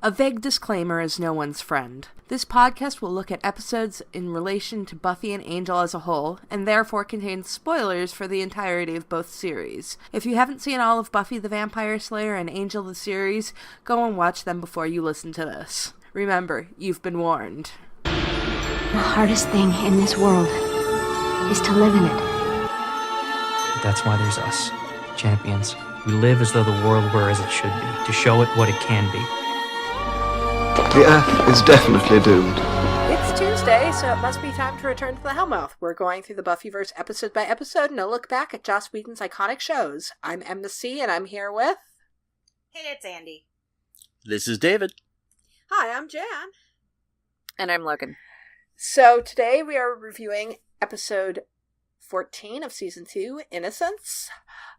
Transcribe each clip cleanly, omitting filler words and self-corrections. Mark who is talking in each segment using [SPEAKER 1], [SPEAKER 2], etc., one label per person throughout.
[SPEAKER 1] A vague disclaimer is no one's friend. This podcast will look at episodes in relation to Buffy and Angel as a whole, and therefore contains spoilers for the entirety of both series. If you haven't seen all of Buffy the Vampire Slayer and Angel the series, go and watch them before you listen to this. Remember, you've been warned.
[SPEAKER 2] The hardest thing in this world is to live in it.
[SPEAKER 3] That's why there's us, champions. We live as though the world were as it should be, to show it what it can be.
[SPEAKER 4] The Earth is definitely doomed.
[SPEAKER 1] It's Tuesday, so it must be time to return to the Hellmouth. We're going through the Buffyverse episode by episode and a look back at Joss Whedon's iconic shows. I'm Emcee, and I'm here with...
[SPEAKER 5] Hey, it's Andie.
[SPEAKER 6] This is David.
[SPEAKER 7] Hi, I'm Jan.
[SPEAKER 5] And I'm Logan.
[SPEAKER 1] So today we are reviewing episode 14 of season 2, Innocence.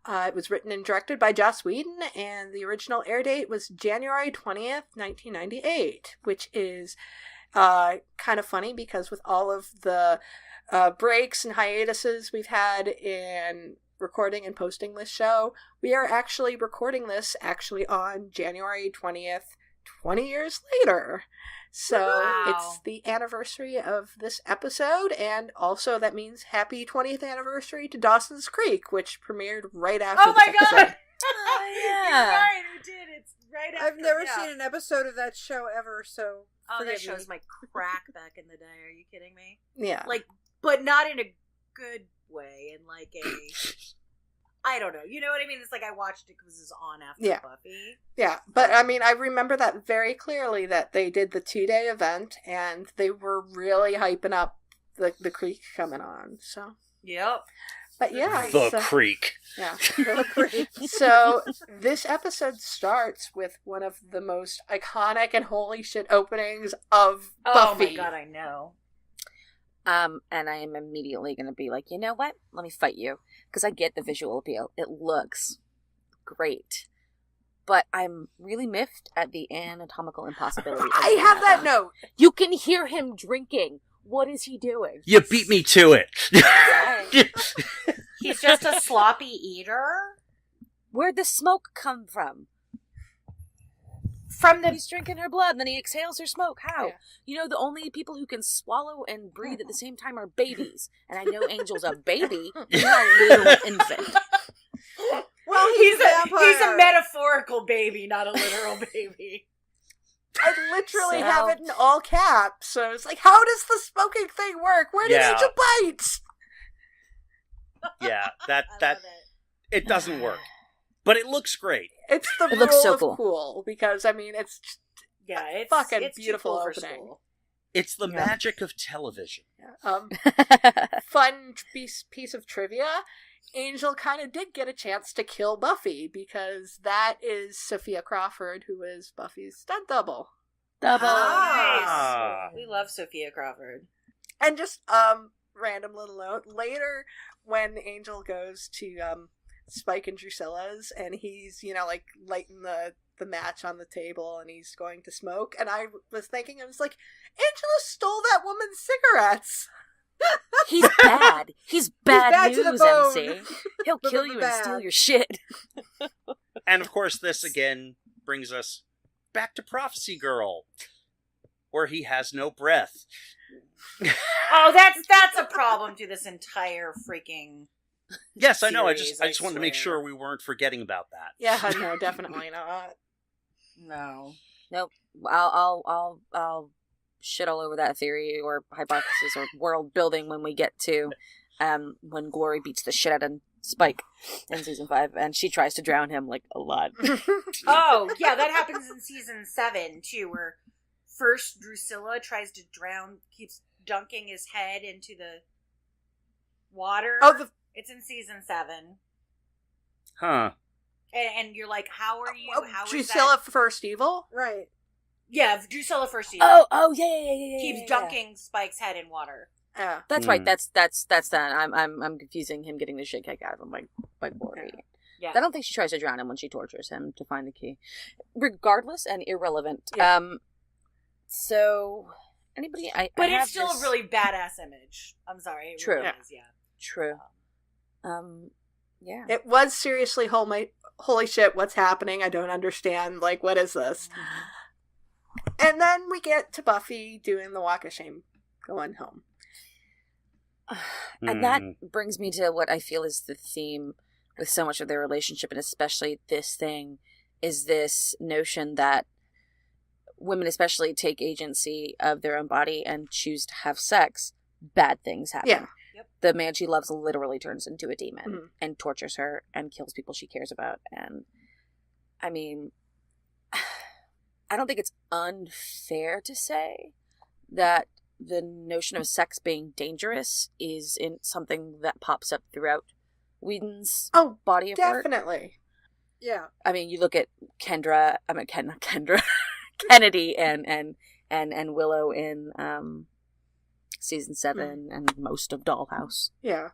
[SPEAKER 1] It was written and directed by Joss Whedon, and the original air date was January 20th, 1998, which is kind of funny because with all of the breaks and hiatuses we've had in recording and posting this show, we are actually recording this on January 20th, 20 years later. So It's the anniversary of this episode, and also that means happy 20th anniversary to Dawson's Creek, which premiered right after this episode.
[SPEAKER 5] Oh my god! You're right, it did. It's right after.
[SPEAKER 7] I've never seen an episode of that show ever, so
[SPEAKER 5] that show was my crack back in the day. Are you kidding me?
[SPEAKER 1] Yeah.
[SPEAKER 5] But not in a good way, in I don't know. You know what I mean? It's like I watched it because it was on after Buffy.
[SPEAKER 1] Yeah, but I mean, I remember that very clearly, that they did the 2-day event, and they were really hyping up the creek coming on, so.
[SPEAKER 5] Yep.
[SPEAKER 1] But yeah.
[SPEAKER 6] The creek.
[SPEAKER 1] Yeah. The creek. So, this episode starts with one of the most iconic and holy shit openings of Buffy.
[SPEAKER 5] Oh my god, I know.
[SPEAKER 8] And I am immediately going to be like, you know what? Let me fight you. Because I get the visual appeal. It looks great. But I'm really miffed at the anatomical impossibility.
[SPEAKER 1] I have that note.
[SPEAKER 8] You can hear him drinking. What is he doing?
[SPEAKER 6] You beat me to it.
[SPEAKER 5] He's just a sloppy eater?
[SPEAKER 8] Where'd the smoke come from? He's drinking her blood, and then he exhales her smoke. How? Yeah. You know, the only people who can swallow and breathe at the same time are babies. And I know Angel's a baby, not a little infant.
[SPEAKER 7] Well,
[SPEAKER 5] he's a metaphorical baby, not a literal baby.
[SPEAKER 1] I literally have it in all caps, so it's like, how does the smoking thing work? Where did Angel bite?
[SPEAKER 6] Yeah, that it doesn't work. But it looks great.
[SPEAKER 1] It's the rule
[SPEAKER 8] looks so
[SPEAKER 1] of cool, because, I mean, it's just
[SPEAKER 5] it's
[SPEAKER 1] fucking
[SPEAKER 5] it's
[SPEAKER 1] beautiful
[SPEAKER 5] cool
[SPEAKER 1] opening.
[SPEAKER 6] It's the magic of television.
[SPEAKER 1] Yeah. Fun piece of trivia. Angel kind of did get a chance to kill Buffy, because that is Sophia Crawford, who is Buffy's stunt double.
[SPEAKER 5] Nice. We love Sophia Crawford.
[SPEAKER 1] And just, random little note, later when Angel goes to, Spike and Drusilla's, and he's, lighting the match on the table, and he's going to smoke, and I was thinking, I was like, Angela stole that woman's cigarettes!
[SPEAKER 8] He's bad. He's bad
[SPEAKER 7] to the
[SPEAKER 8] news,
[SPEAKER 7] bone.
[SPEAKER 8] MC. He'll kill you and steal your shit.
[SPEAKER 6] And of course, this again brings us back to Prophecy Girl, where he has no breath.
[SPEAKER 5] Oh, that's a problem to this entire freaking...
[SPEAKER 6] Yes, I know. I just
[SPEAKER 5] I
[SPEAKER 6] wanted to make sure we weren't forgetting about that.
[SPEAKER 1] Yeah, no, definitely not.
[SPEAKER 5] No.
[SPEAKER 8] Nope. I'll shit all over that theory or hypothesis or world building when we get to when Glory beats the shit out of Spike in season 5, and she tries to drown him a lot.
[SPEAKER 5] Oh, yeah, that happens in season 7 too, where first Drusilla tries to drown, keeps dunking his head into the water.
[SPEAKER 1] Oh,
[SPEAKER 5] it's in season 7.
[SPEAKER 6] Huh.
[SPEAKER 5] And you're like, how are you? How is
[SPEAKER 1] Drusilla
[SPEAKER 5] that?
[SPEAKER 1] First Evil?
[SPEAKER 7] Right.
[SPEAKER 5] Yeah, Drusilla First Evil.
[SPEAKER 8] Oh, yeah.
[SPEAKER 5] Keeps dunking Spike's head in water.
[SPEAKER 1] Yeah.
[SPEAKER 8] That's right. That's that. I'm confusing him getting the shit kicked out of him by Glory.
[SPEAKER 5] Yeah.
[SPEAKER 8] I don't think she tries to drown him when she tortures him to find the key. Regardless and irrelevant.
[SPEAKER 1] Yeah.
[SPEAKER 8] So anybody?
[SPEAKER 5] But it's still a really badass image. I'm sorry. It
[SPEAKER 8] True.
[SPEAKER 5] Really is, yeah.
[SPEAKER 8] True. Yeah.
[SPEAKER 1] It was seriously holy shit, what's happening? I don't understand. What is this? And then we get to Buffy doing the walk of shame, going home.
[SPEAKER 8] And that brings me to what I feel is the theme with so much of their relationship, and especially this thing, is this notion that women especially take agency of their own body and choose to have sex. Bad things happen.
[SPEAKER 1] Yeah.
[SPEAKER 5] Yep.
[SPEAKER 8] The man she loves literally turns into a demon and tortures her and kills people she cares about. And I mean, I don't think it's unfair to say that the notion of sex being dangerous is in something that pops up throughout Whedon's body of work.
[SPEAKER 1] Definitely.
[SPEAKER 7] Yeah.
[SPEAKER 8] I mean, you look at Kendra, not Kendra, Kennedy and Willow in season 7 and most of Dollhouse.
[SPEAKER 1] Yeah.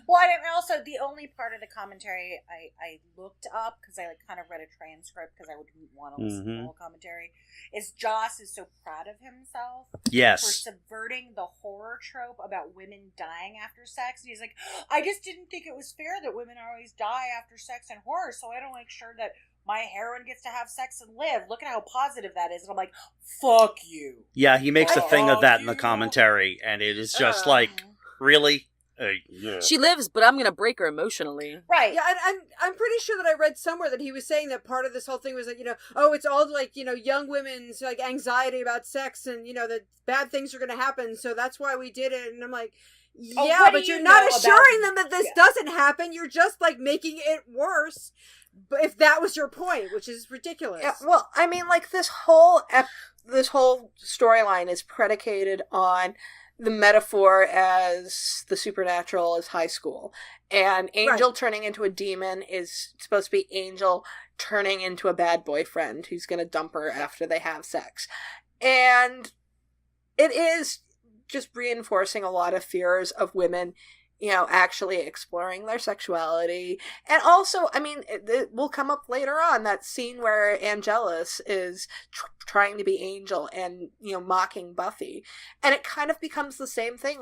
[SPEAKER 5] Well, and also the only part of the commentary I looked up, because I kind of read a transcript because I wouldn't want to listen to the whole commentary, is Joss is so proud of himself
[SPEAKER 6] Yes.
[SPEAKER 5] for subverting the horror trope about women dying after sex. And he's like, I just didn't think it was fair that women always die after sex and horror, so I don't make sure that my heroine gets to have sex and live. Look at how positive that is. And I'm like, fuck you.
[SPEAKER 6] Yeah, he makes a thing of that in the
[SPEAKER 5] you.
[SPEAKER 6] commentary, and it is just like, really? Yeah.
[SPEAKER 8] She lives, but I'm going to break her emotionally.
[SPEAKER 5] Right.
[SPEAKER 7] Yeah, and I'm pretty sure that I read somewhere that he was saying that part of this whole thing was like, it's all like, young women's like anxiety about sex and, that bad things are going to happen. So that's why we did it. And I'm like, yeah, but you're not assuring them that this doesn't happen. You're just like making it worse. But if that was your point, which is ridiculous.
[SPEAKER 1] Yeah, well, I mean, like this whole storyline is predicated on the metaphor as the supernatural is high school, and Angel turning into a demon is supposed to be Angel turning into a bad boyfriend who's going to dump her after they have sex, and it is just reinforcing a lot of fears of women, actually exploring their sexuality. And also, I mean, it will come up later on, that scene where Angelus is trying to be Angel and, mocking Buffy. And it kind of becomes the same thing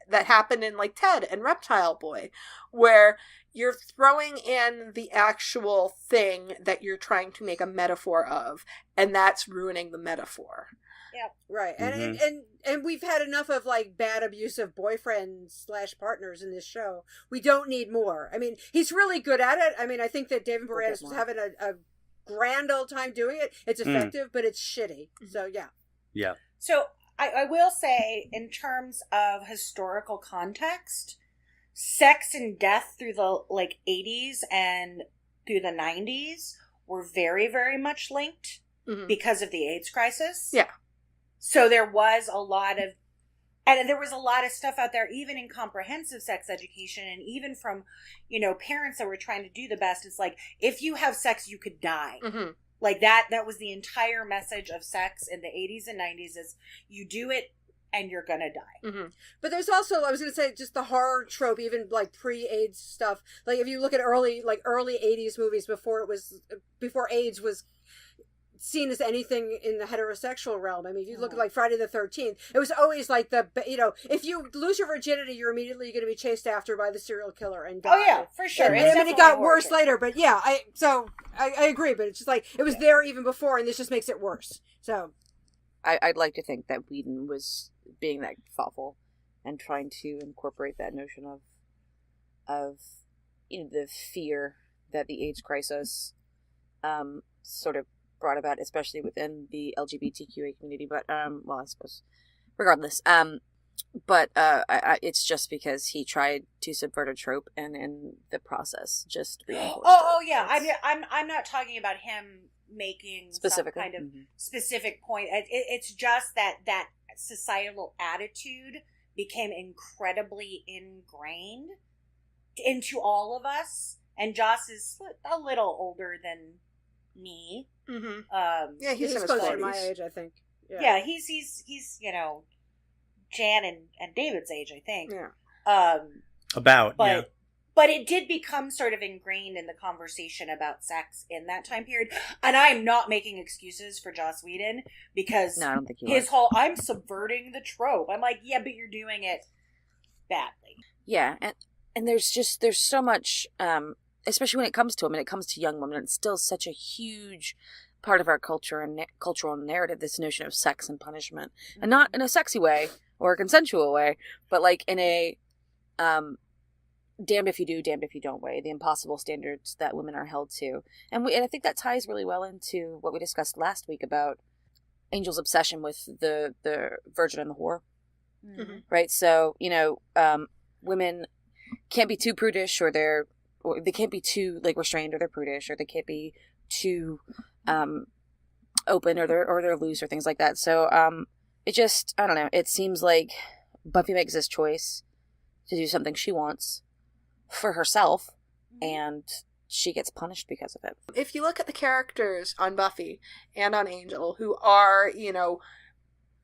[SPEAKER 1] that happened in, like, Ted and Reptile Boy, where you're throwing in the actual thing that you're trying to make a metaphor of, and that's ruining the metaphor.
[SPEAKER 5] Yeah.
[SPEAKER 7] Right. And we've had enough of like bad abusive boyfriends / partners in this show. We don't need more. I mean, he's really good at it. I mean, I think that David Boreanaz was having a grand old time doing it. It's effective, but it's shitty. So yeah.
[SPEAKER 6] Yeah.
[SPEAKER 5] So I will say, in terms of historical context, sex and death through the 80s and through the 90s were very, very much linked because of the AIDS crisis.
[SPEAKER 1] Yeah.
[SPEAKER 5] So there was a lot of, and there was a lot of stuff out there, even in comprehensive sex education, and even from, parents that were trying to do the best. It's like, if you have sex, you could die.
[SPEAKER 1] Mm-hmm.
[SPEAKER 5] Like that was the entire message of sex in the 80s and 90s, is you do it and you're gonna die.
[SPEAKER 1] Mm-hmm.
[SPEAKER 7] But there's also, I was gonna say, just the horror trope, even like pre-AIDS stuff. Like if you look at early 80s movies before AIDS was seen as anything in the heterosexual realm. I mean, if you look at like Friday the 13th, it was always like if you lose your virginity, you're immediately going to be chased after by the serial killer and die.
[SPEAKER 5] Oh yeah, for sure.
[SPEAKER 7] And it got worse later, but yeah, I agree, but it's just like, it was there even before, and this just makes it worse. So
[SPEAKER 8] I'd like to think that Whedon was being that thoughtful and trying to incorporate that notion of the fear that the AIDS crisis sort of brought about, especially within the LGBTQA community. But I suppose regardless, it's just because he tried to subvert a trope, and in the process just reinforced it.
[SPEAKER 5] Yeah. I'm not talking about him making some kind of specific point. It's just that societal attitude became incredibly ingrained into all of us. And Joss is a little older than me.
[SPEAKER 1] Mm-hmm. Yeah, he's
[SPEAKER 7] closer to my age, I think.
[SPEAKER 5] Yeah, he's Jan and David's age, I think.
[SPEAKER 7] Yeah.
[SPEAKER 5] But it did become sort of ingrained in the conversation about sex in that time period. And I'm not making excuses for Joss Whedon, because
[SPEAKER 8] no, I don't think
[SPEAKER 5] his whole I'm subverting the trope. I'm like, yeah, but you're doing it badly.
[SPEAKER 8] Yeah, and there's so much especially when it comes to him and it comes to young women, it's still such a huge part of our culture and cultural narrative, this notion of sex and punishment, and not in a sexy way or a consensual way, but like in a damned if you do, damned if you don't way, the impossible standards that women are held to. And I think that ties really well into what we discussed last week about Angel's obsession with the virgin and the whore. Mm-hmm. Right? So, women can't be too prudish, or they can't be too like restrained, or they're prudish, or they can't be too open, or they're loose, or things like that. So it just, I don't know, it seems like Buffy makes this choice to do something she wants for herself, and she gets punished because of it.
[SPEAKER 1] If you look at the characters on Buffy and on Angel who are,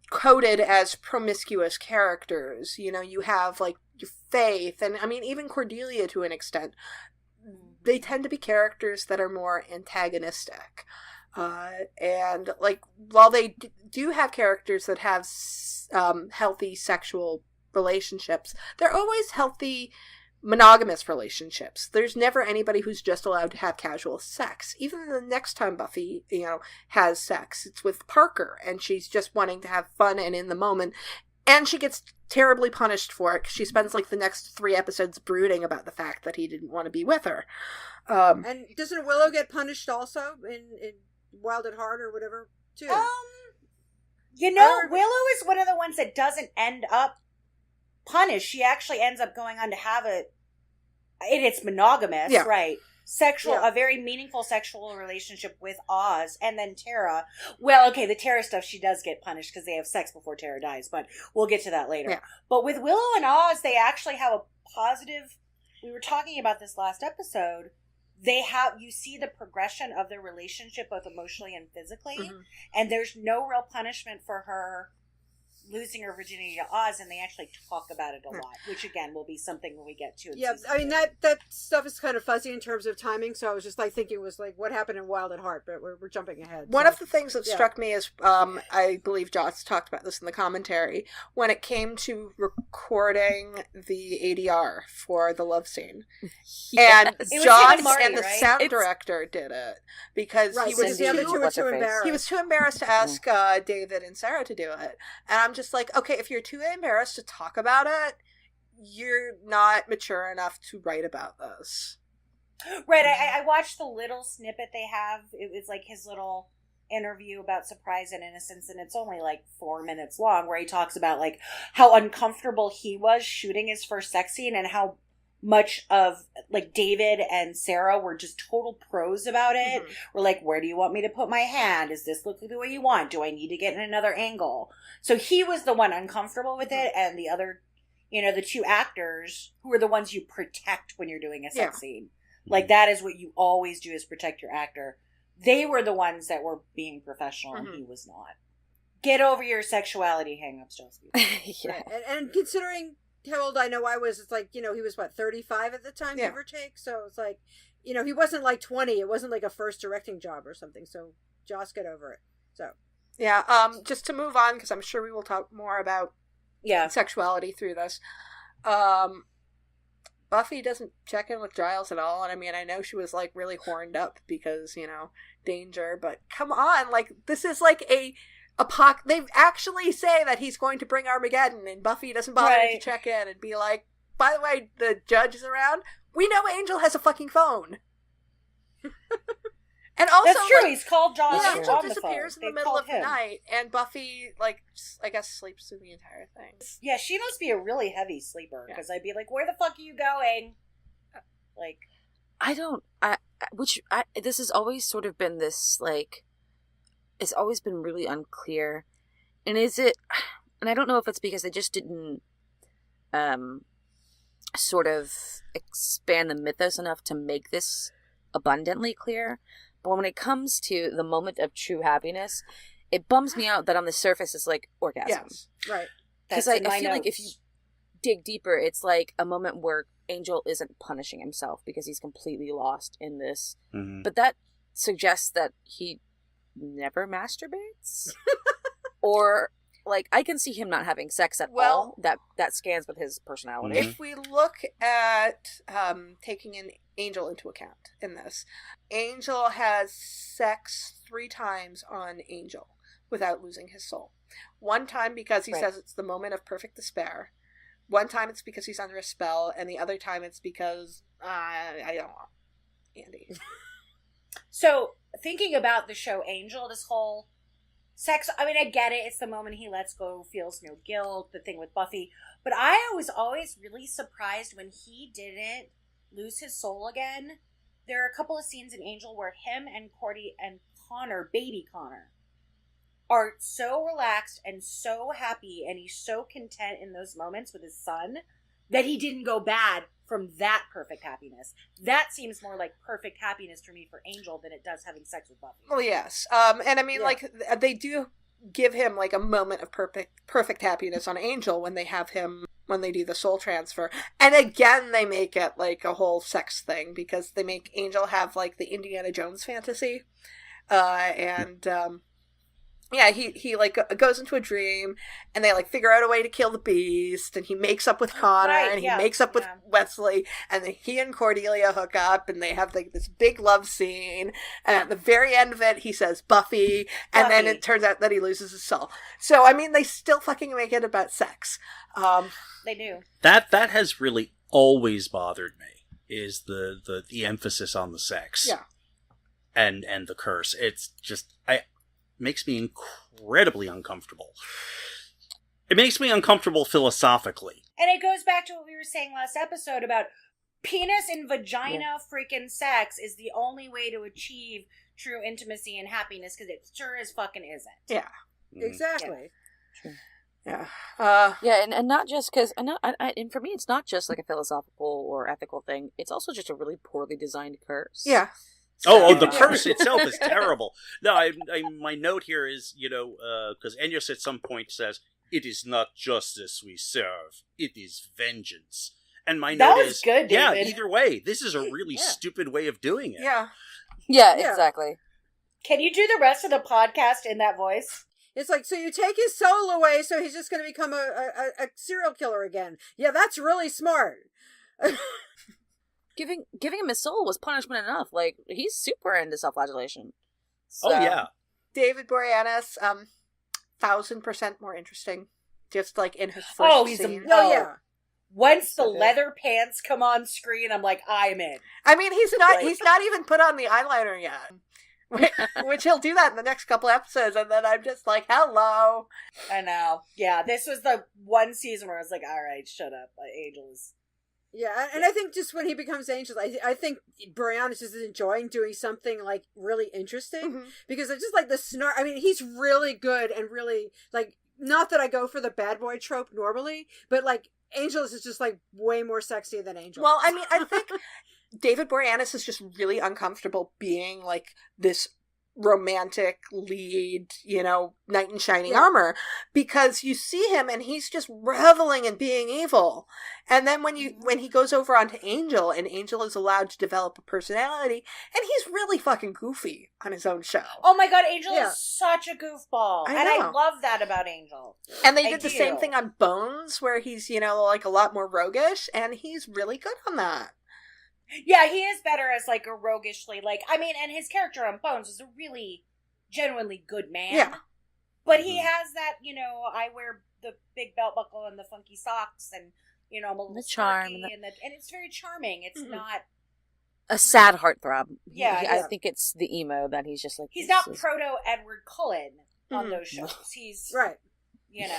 [SPEAKER 1] coded as promiscuous characters, you have like Faith, and I mean even Cordelia to an extent, they tend to be characters that are more antagonistic. And like while they do have characters that have healthy sexual relationships, they're always healthy monogamous relationships. There's never anybody who's just allowed to have casual sex. Even the next time Buffy, has sex, it's with Parker, and she's just wanting to have fun and in the moment, and she gets terribly punished for it because she spends like the next 3 episodes brooding about the fact that he didn't want to be with her.
[SPEAKER 7] And doesn't Willow get punished also in Wild at Heart or whatever too?
[SPEAKER 5] Willow is one of the ones that doesn't end up punished. She actually ends up going on to have it's monogamous, yeah. Right? A very meaningful sexual relationship with Oz, and then Tara. Well, okay, the Tara stuff, she does get punished because they have sex before Tara dies, but we'll get to that later. Yeah. But with Willow and Oz, they actually have a positive. We were talking about this last episode. You see the progression of their relationship, both emotionally and physically, mm-hmm. and there's no real punishment for her losing her virginity to Oz, and they actually talk about it a lot, which again will be something when we get to it.
[SPEAKER 7] Yeah, I mean that stuff is kind of fuzzy in terms of timing, so I was just like thinking it was like what happened in Wild at Heart, but we're jumping ahead.
[SPEAKER 1] One of the things that struck me is, I believe Joss talked about this in the commentary, when it came to recording the ADR for the love scene. Yes. And Joss and the sound director did it because he was
[SPEAKER 7] too embarrassed.
[SPEAKER 1] He was too embarrassed to ask David and Sarah to do it. And I'm just like, okay, if you're too embarrassed to talk about it, you're not mature enough to write about this.
[SPEAKER 5] Right. I watched the little snippet they have. It was like his little interview about Surprise and Innocence, and it's only like 4 minutes long, where he talks about like how uncomfortable he was shooting his first sex scene, and how much of like David and Sarah were just total pros about it. Mm-hmm. We're like, where do you want me to put my hand? Does this look the way you want? Do I need to get in another angle? So he was the one uncomfortable with it, and the other, the 2 actors who are the ones you protect when you're doing a sex scene. Like that is what you always do, is protect your actor. They were the ones that were being professional, mm-hmm. and he was not. Get over your sexuality hang-ups, Chelsea.
[SPEAKER 7] Yeah. And considering how old I know I was, it's like, he was 35 at the time, give or take. So it's like, he wasn't like 20. It wasn't like a first directing job or something. So Joss, get over it. So
[SPEAKER 1] yeah, just to move on, because I'm sure we will talk more about sexuality through this. Buffy doesn't check in with Giles at all, and I mean, I know she was like really horned up because danger, but come on, like this is like they actually say that he's going to bring Armageddon, and Buffy doesn't bother to check in and be like, by the way, the judge is around. We know Angel has a fucking phone. And also,
[SPEAKER 5] that's true. He's called John.
[SPEAKER 1] Yeah, Angel disappears in the middle of the night, and Buffy, I guess, sleeps through the entire thing.
[SPEAKER 5] Yeah, she must be a really heavy sleeper, because I'd be like, where the fuck are you going?
[SPEAKER 8] This has always sort of been this, it's always been really unclear. And I don't know if it's because they just didn't sort of expand the mythos enough to make this abundantly clear. But when it comes to the moment of true happiness, it bums me out that on the surface it's like orgasm.
[SPEAKER 1] Yes, right.
[SPEAKER 8] Because I feel like if you dig deeper, it's like a moment where Angel isn't punishing himself because he's completely lost in this. Mm-hmm. But that suggests that he never masturbates? Or, I can see him not having sex at all. That scans with his personality.
[SPEAKER 1] If we look at taking an Angel into account in this, Angel has sex 3 times on Angel without losing his soul. One time because he says it's the moment of perfect despair. One time it's because he's under a spell, and the other time it's because I don't want Andie.
[SPEAKER 5] So, thinking about the show Angel, this whole sex, I mean, I get it. It's the moment he lets go, feels no guilt, the thing with Buffy. But I was always really surprised when he didn't lose his soul again. There are a couple of scenes in Angel where him and Cordy and Connor, baby Connor, are so relaxed and so happy, and he's so content in those moments with his son that he didn't go bad from that perfect happiness. That seems more like perfect happiness for me for Angel than it does having sex with Buffy.
[SPEAKER 1] Well, yes. And I mean, like, they do give him, like, a moment of perfect happiness on Angel when they have him, when they do the soul transfer. And again, they make it, like, a whole sex thing, because they make Angel have, like, the Indiana Jones fantasy. Yeah, he like goes into a dream, and they like figure out a way to kill the beast, and he makes up with Connor, and he makes up with Wesley, and then he and Cordelia hook up, and they have like this big love scene, and at the very end of it, he says Buffy, and then it turns out that he loses his soul. So, I mean, they still fucking make it about sex.
[SPEAKER 5] They do.
[SPEAKER 6] That has really always bothered me, is the emphasis on the sex.
[SPEAKER 1] Yeah.
[SPEAKER 6] And the curse. It's just, makes me incredibly uncomfortable. It makes me uncomfortable philosophically.
[SPEAKER 5] And it goes back to what we were saying last episode about penis and vagina freaking sex is the only way to achieve true intimacy and happiness, because it sure as fucking isn't.
[SPEAKER 1] Yeah.
[SPEAKER 7] Exactly.
[SPEAKER 1] Yeah.
[SPEAKER 8] And not just because, and for me, it's not just like a philosophical or ethical thing. It's also just a really poorly designed curse.
[SPEAKER 1] Yeah.
[SPEAKER 6] The curse itself is terrible. No, my note here is, because Angelus at some point says, "It is not justice we serve, it is vengeance." And my note is,
[SPEAKER 5] good, David.
[SPEAKER 6] Yeah, either way, this is a really stupid way of doing it.
[SPEAKER 8] Yeah, exactly.
[SPEAKER 5] Can you do the rest of the podcast in that voice?
[SPEAKER 7] It's like, so you take his soul away, so he's just going to become a serial killer again. Yeah, that's really smart.
[SPEAKER 8] Giving him his soul was punishment enough. Like, he's super into self-flagellation. So.
[SPEAKER 6] Oh, yeah.
[SPEAKER 1] David Boreanaz, 1,000% more interesting. Just like in his first scene.
[SPEAKER 5] Once the leather pants come on screen, I'm like, I'm in.
[SPEAKER 1] I mean, he's not even put on the eyeliner yet. Which he'll do that in the next couple episodes, and then I'm just like, hello.
[SPEAKER 5] I know. Yeah, this was the one season where I was like, all right, shut up. Angelus.
[SPEAKER 7] Yeah, and I think just when he becomes Angel, I think Boreanaz is enjoying doing something, like, really interesting, because it's just, like, the snark. I mean, he's really good and really, like, not that I go for the bad boy trope normally, but, like, Angelus is just, like, way more sexy than Angel.
[SPEAKER 1] Well, I mean, I think David Boreanaz is just really uncomfortable being, like, this romantic lead, knight in shining armor, because you see him and he's just reveling in being evil. And then when he goes over onto Angel, and Angel is allowed to develop a personality, and he's really fucking goofy on his own show.
[SPEAKER 5] Oh my god, Angel is such a goofball. I love that about Angel.
[SPEAKER 1] And they did the same thing on Bones, where he's, like a lot more roguish, and he's really good on that.
[SPEAKER 5] Yeah, he is better as, like, a roguishly, like, I mean, and his character on Bones is a really genuinely good man.
[SPEAKER 1] Yeah.
[SPEAKER 5] But he has that, I wear the big belt buckle and the funky socks, and, I'm a little
[SPEAKER 8] charm.
[SPEAKER 5] And it's very charming. It's not...
[SPEAKER 8] A sad heartthrob.
[SPEAKER 5] Yeah.
[SPEAKER 8] I think it's the emo that he's just like...
[SPEAKER 5] He's not proto-Edward Cullen on those shows. He's...
[SPEAKER 7] Right.
[SPEAKER 5] Yeah.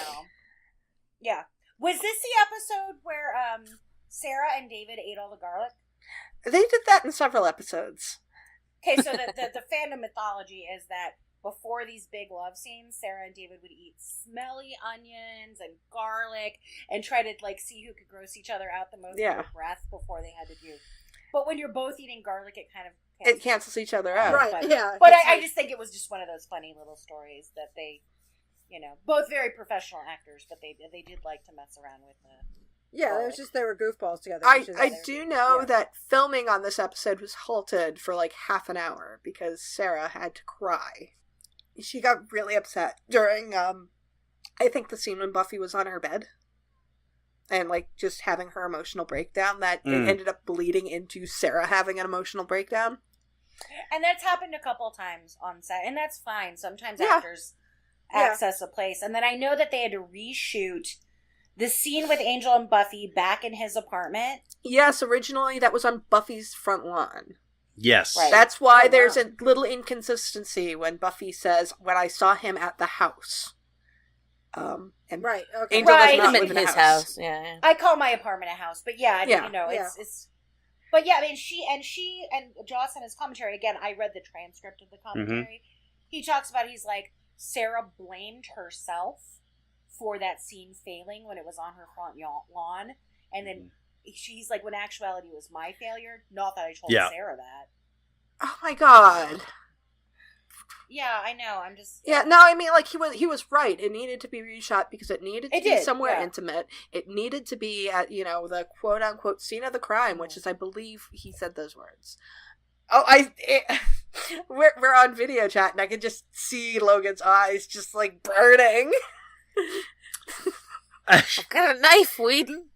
[SPEAKER 5] Was this the episode where Sarah and David ate all the garlic?
[SPEAKER 1] They did that in several episodes.
[SPEAKER 5] Okay, so the fandom mythology is that before these big love scenes, Sarah and David would eat smelly onions and garlic and try to, like, see who could gross each other out the most with their breath before they had to do. But when you're both eating garlic, it kind of
[SPEAKER 1] cancels each other out.
[SPEAKER 7] Right,
[SPEAKER 5] But I just think it was just one of those funny little stories that they, both very professional actors, but they did like to mess around with the...
[SPEAKER 7] Yeah, it was just they were goofballs together.
[SPEAKER 1] I do know that filming on this episode was halted for like half an hour because Sarah had to cry. She got really upset during, I think the scene when Buffy was on her bed. And like just having her emotional breakdown that it ended up bleeding into Sarah having an emotional breakdown.
[SPEAKER 5] And that's happened a couple times on set, and that's fine. Sometimes actors access a place. And then I know that they had to reshoot the scene with Angel and Buffy back in his apartment.
[SPEAKER 1] Yes, originally that was on Buffy's front lawn.
[SPEAKER 6] Yes.
[SPEAKER 5] Right.
[SPEAKER 1] That's why there's a little inconsistency when Buffy says, when I saw him at the house. And
[SPEAKER 7] right, okay.
[SPEAKER 1] Angel does not
[SPEAKER 8] Him
[SPEAKER 1] live
[SPEAKER 8] in
[SPEAKER 1] in
[SPEAKER 8] his
[SPEAKER 1] a house.
[SPEAKER 8] house. Yeah.
[SPEAKER 5] I call my apartment a house, but it's but yeah, I mean, she and Joss in his commentary, again, I read the transcript of the commentary. He talks about, he's like, Sarah blamed herself for that scene failing when it was on her front lawn, and then she's like, when actuality was my failure, not that I told Sarah that.
[SPEAKER 1] Oh my god.
[SPEAKER 5] Yeah, I know. I'm just
[SPEAKER 1] I mean, like, he was right. It needed to be reshot because it needed to be somewhere intimate. It needed to be at, the quote unquote scene of the crime, which is, I believe he said those words. Oh, we're on video chat and I can just see Logan's eyes just like burning.
[SPEAKER 8] I've got a knife, Whedon.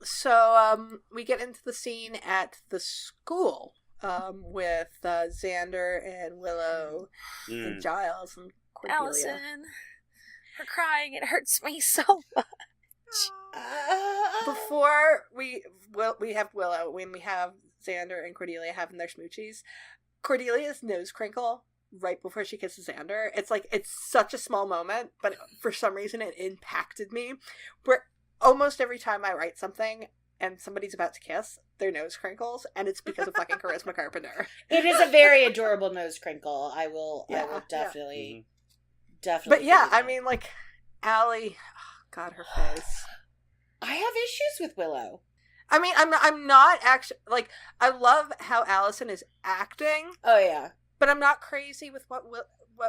[SPEAKER 1] So we get into the scene at the school with Xander and Willow and Giles and Cordelia.
[SPEAKER 8] Allison, for crying, it hurts me so much.
[SPEAKER 1] Before we have Willow, when we have Xander and Cordelia having their smoochies, Cordelia's nose crinkle right before she kisses Xander, it's such a small moment, but for some reason it impacted me. Where almost every time I write something and somebody's about to kiss, their nose crinkles, and it's because of fucking Charisma Carpenter.
[SPEAKER 5] It is a very adorable nose crinkle. I will definitely.
[SPEAKER 1] But yeah, I mean, like, Allie, God, her face.
[SPEAKER 5] I have issues with Willow.
[SPEAKER 1] I mean, I'm not actually, like, I love how Allison is acting.
[SPEAKER 5] Oh yeah,
[SPEAKER 1] but I'm not crazy with what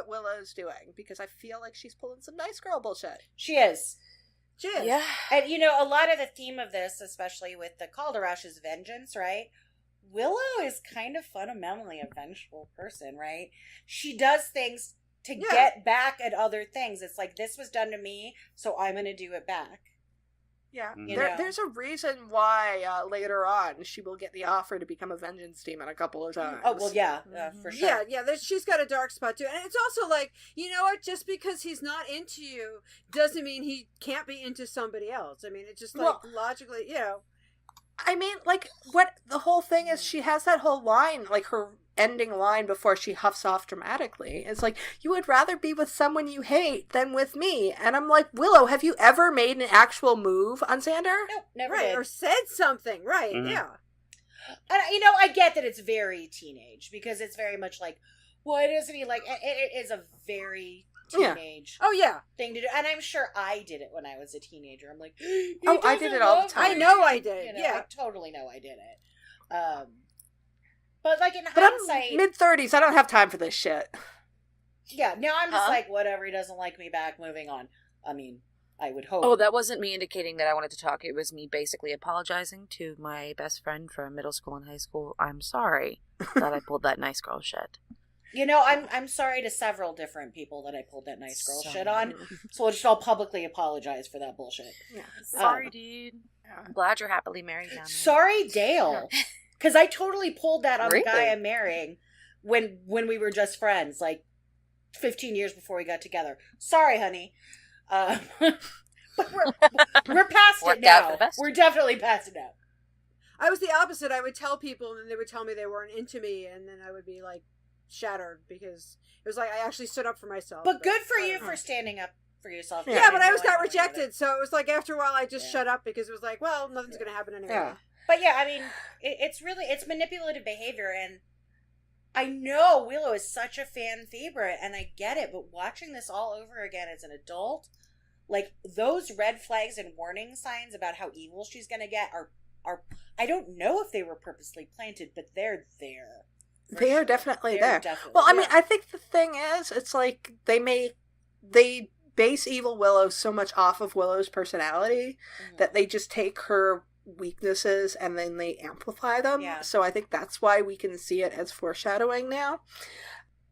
[SPEAKER 1] Willow's doing, because I feel like she's pulling some nice girl bullshit.
[SPEAKER 5] She is.
[SPEAKER 8] Yeah.
[SPEAKER 5] And, a lot of the theme of this, especially with the Calderush, is vengeance, right? Willow is kind of fundamentally a vengeful person, right? She does things to get back at other things. It's like, this was done to me, so I'm going to do it back.
[SPEAKER 1] Yeah. There's a reason why later on she will get the offer to become a vengeance demon a couple of times.
[SPEAKER 5] Oh, well, yeah, for sure.
[SPEAKER 7] Yeah, she's got a dark spot too. And it's also like, you know what, just because he's not into you doesn't mean he can't be into somebody else. I mean, it's just like, logically,
[SPEAKER 1] I mean, like, what the whole thing is, she has that whole line, like her ending line before she huffs off dramatically. It's like, you would rather be with someone you hate than with me. And I'm like, Willow, have you ever made an actual move on Xander?
[SPEAKER 5] No, never
[SPEAKER 7] right,
[SPEAKER 5] did.
[SPEAKER 7] or said something, right, yeah.
[SPEAKER 5] And, I get that it's very teenage, because it's very much like, why doesn't he like, it is a very teenage thing to do. And I'm sure I did it when I was a teenager. I'm like,
[SPEAKER 1] I did it all the time.
[SPEAKER 7] I know I did,
[SPEAKER 5] I totally know I did it. But like in
[SPEAKER 1] but
[SPEAKER 5] hindsight,
[SPEAKER 1] I'm mid-30s. I don't have time for this shit.
[SPEAKER 5] Yeah, now I'm just like, whatever. He doesn't like me back. Moving on. I mean, I would hope.
[SPEAKER 8] Oh, that wasn't me indicating that I wanted to talk. It was me basically apologizing to my best friend from middle school and high school. I'm sorry that I pulled that nice girl shit.
[SPEAKER 5] I'm sorry to several different people that I pulled that nice girl shit on. So I'll publicly apologize for that bullshit.
[SPEAKER 8] Yeah. Sorry, dude. I'm glad you're happily married now.
[SPEAKER 5] Sorry, Dale. Because I totally pulled that on the guy I'm marrying when we were just friends, like 15 years before we got together. Sorry, honey. But we're past it now. We're definitely past it now.
[SPEAKER 7] I was the opposite. I would tell people, and then they would tell me they weren't into me, and then I would be like shattered, because it was like I actually stood up for myself.
[SPEAKER 5] But good for you for standing up for yourself.
[SPEAKER 7] Yeah, but I always got rejected, so it was like after a while I just shut up, because it was like, well, nothing's going to happen anyway.
[SPEAKER 5] Yeah. But yeah, I mean, it's manipulative behavior, and I know Willow is such a fan favorite, and I get it, but watching this all over again as an adult, like, those red flags and warning signs about how evil she's going to get are I don't know if they were purposely planted, but they're there.
[SPEAKER 1] They are definitely there. Well, I mean, I think the thing is, it's like they base evil Willow so much off of Willow's personality that they just take her weaknesses and then they amplify them. Yeah. So I think that's why we can see it as foreshadowing now.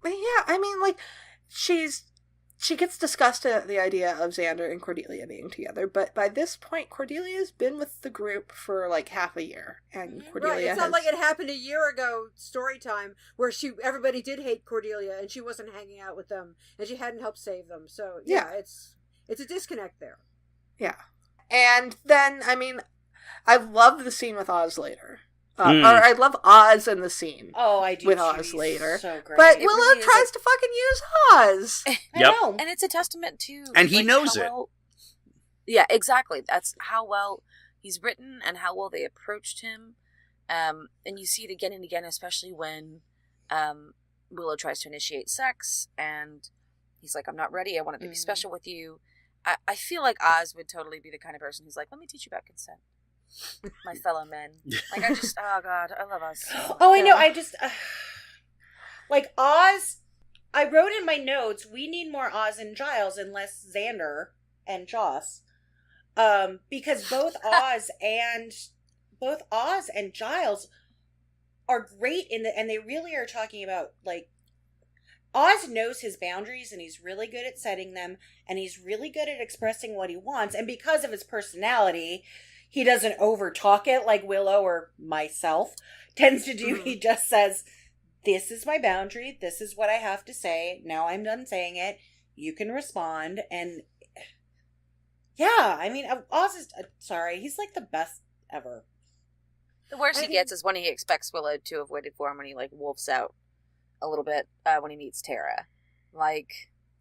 [SPEAKER 1] But yeah, I mean, like, she's she gets disgusted at the idea of Xander and Cordelia being together, but by this point, Cordelia's been with the group for like half a year, and Cordelia
[SPEAKER 7] right. It's not like it happened a year ago, story time, where everybody did hate Cordelia, and she wasn't hanging out with them, and she hadn't helped save them. So yeah. It's a disconnect there. Yeah, and then I love the scene with Oz later. Or I love Oz in the scene.
[SPEAKER 5] Oh, I do.
[SPEAKER 1] With Oz later.
[SPEAKER 5] So great.
[SPEAKER 1] But Willow tries to fucking use Oz.
[SPEAKER 5] I know.
[SPEAKER 8] And it's a testament to...
[SPEAKER 6] And he knows it.
[SPEAKER 8] Yeah, exactly. That's how well he's written and how well they approached him. And you see it again and again, especially when Willow tries to initiate sex and he's like, I'm not ready. I want it to be special with you. I feel like Oz would totally be the kind of person who's like, let me teach you about consent. My fellow men. Like, oh God, I love Oz.
[SPEAKER 5] Oh, I know. I just, like, Oz, I wrote in my notes, we need more Oz and Giles and less Xander and Joss. Because both Oz and Giles are great and they really are talking about, like, Oz knows his boundaries and he's really good at setting them and he's really good at expressing what he wants. And because of his personality, he doesn't over-talk it like Willow or myself tends to do. He just says, this is my boundary. This is what I have to say. Now I'm done saying it. You can respond. And yeah, Oz is, sorry, he's like the best ever.
[SPEAKER 8] The worst he gets is when he expects Willow to have waited for him when he, like, wolfs out a little bit when he meets Tara. Like...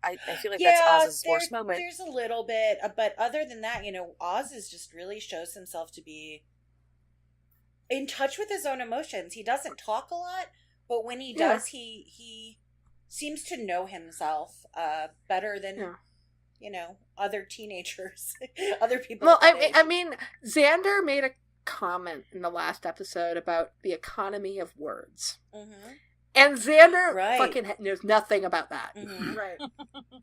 [SPEAKER 8] I feel like that's Oz's worst moment.
[SPEAKER 5] There's a little bit, but other than that, Oz is just really shows himself to be in touch with his own emotions. He doesn't talk a lot, but when he does, he seems to know himself better than other teenagers, other people.
[SPEAKER 1] Well, Xander made a comment in the last episode about the economy of words. Mm-hmm. And Xander fucking knows nothing about that.
[SPEAKER 5] Mm-hmm. Right.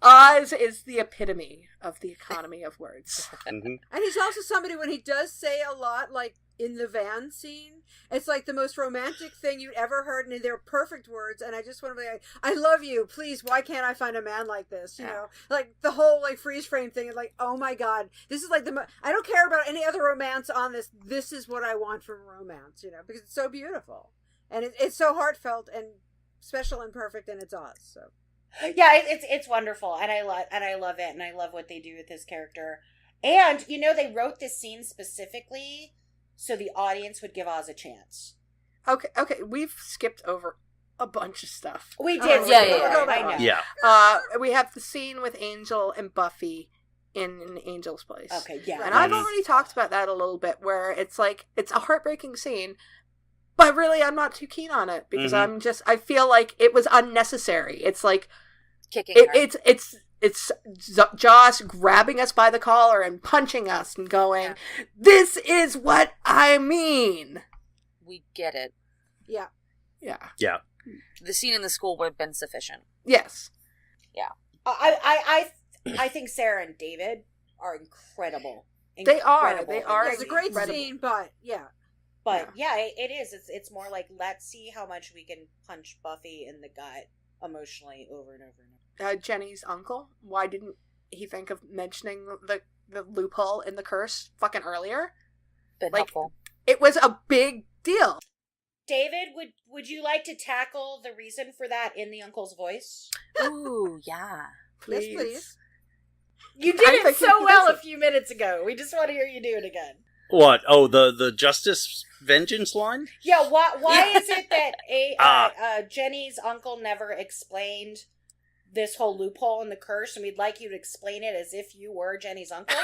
[SPEAKER 1] Oz is the epitome of the economy of words.
[SPEAKER 7] And he's also somebody, when he does say a lot, like in the van scene, it's like the most romantic thing you'd ever heard, and they're perfect words, and I just want to be like, I love you, please, why can't I find a man like this? You know? Like, the whole, like, freeze frame thing is like, oh my god, this is like I don't care about any other romance on this is what I want from romance, because it's so beautiful. And it's so heartfelt and special and perfect, and it's Oz. So,
[SPEAKER 5] yeah, it's wonderful, and I love it, and I love what they do with his character. And they wrote this scene specifically so the audience would give Oz a chance.
[SPEAKER 1] Okay, we've skipped over a bunch of stuff.
[SPEAKER 5] We did,
[SPEAKER 1] I
[SPEAKER 5] know.
[SPEAKER 6] Yeah.
[SPEAKER 1] We have the scene with Angel and Buffy in Angel's place.
[SPEAKER 5] Okay, yeah,
[SPEAKER 1] and I've already talked about that a little bit, where it's like it's a heartbreaking scene. But really, I'm not too keen on it because I feel like it was unnecessary. It's like
[SPEAKER 8] kicking.
[SPEAKER 1] It's Joss grabbing us by the collar and punching us and going, "This is what I mean."
[SPEAKER 8] We get it.
[SPEAKER 1] Yeah.
[SPEAKER 8] The scene in the school would have been sufficient.
[SPEAKER 1] Yes.
[SPEAKER 5] Yeah. I think Sarah and David are incredible.
[SPEAKER 1] They are.
[SPEAKER 7] It's a great scene, but yeah.
[SPEAKER 5] But yeah, it is. It's more like, let's see how much we can punch Buffy in the gut emotionally over and over and over.
[SPEAKER 1] Jenny's uncle, why didn't he think of mentioning the loophole in the curse fucking earlier?
[SPEAKER 8] Been helpful.
[SPEAKER 1] It was a big deal.
[SPEAKER 5] David, would you like to tackle the reason for that in the uncle's voice?
[SPEAKER 8] Ooh, yeah.
[SPEAKER 1] Please.
[SPEAKER 7] Yes, please.
[SPEAKER 5] You did it so well a few minutes ago. We just want to hear you do it again.
[SPEAKER 6] What? Oh, the justice vengeance line?
[SPEAKER 5] Yeah, why is it that Jenny's uncle never explained this whole loophole in the curse, and we'd like you to explain it as if you were Jenny's uncle?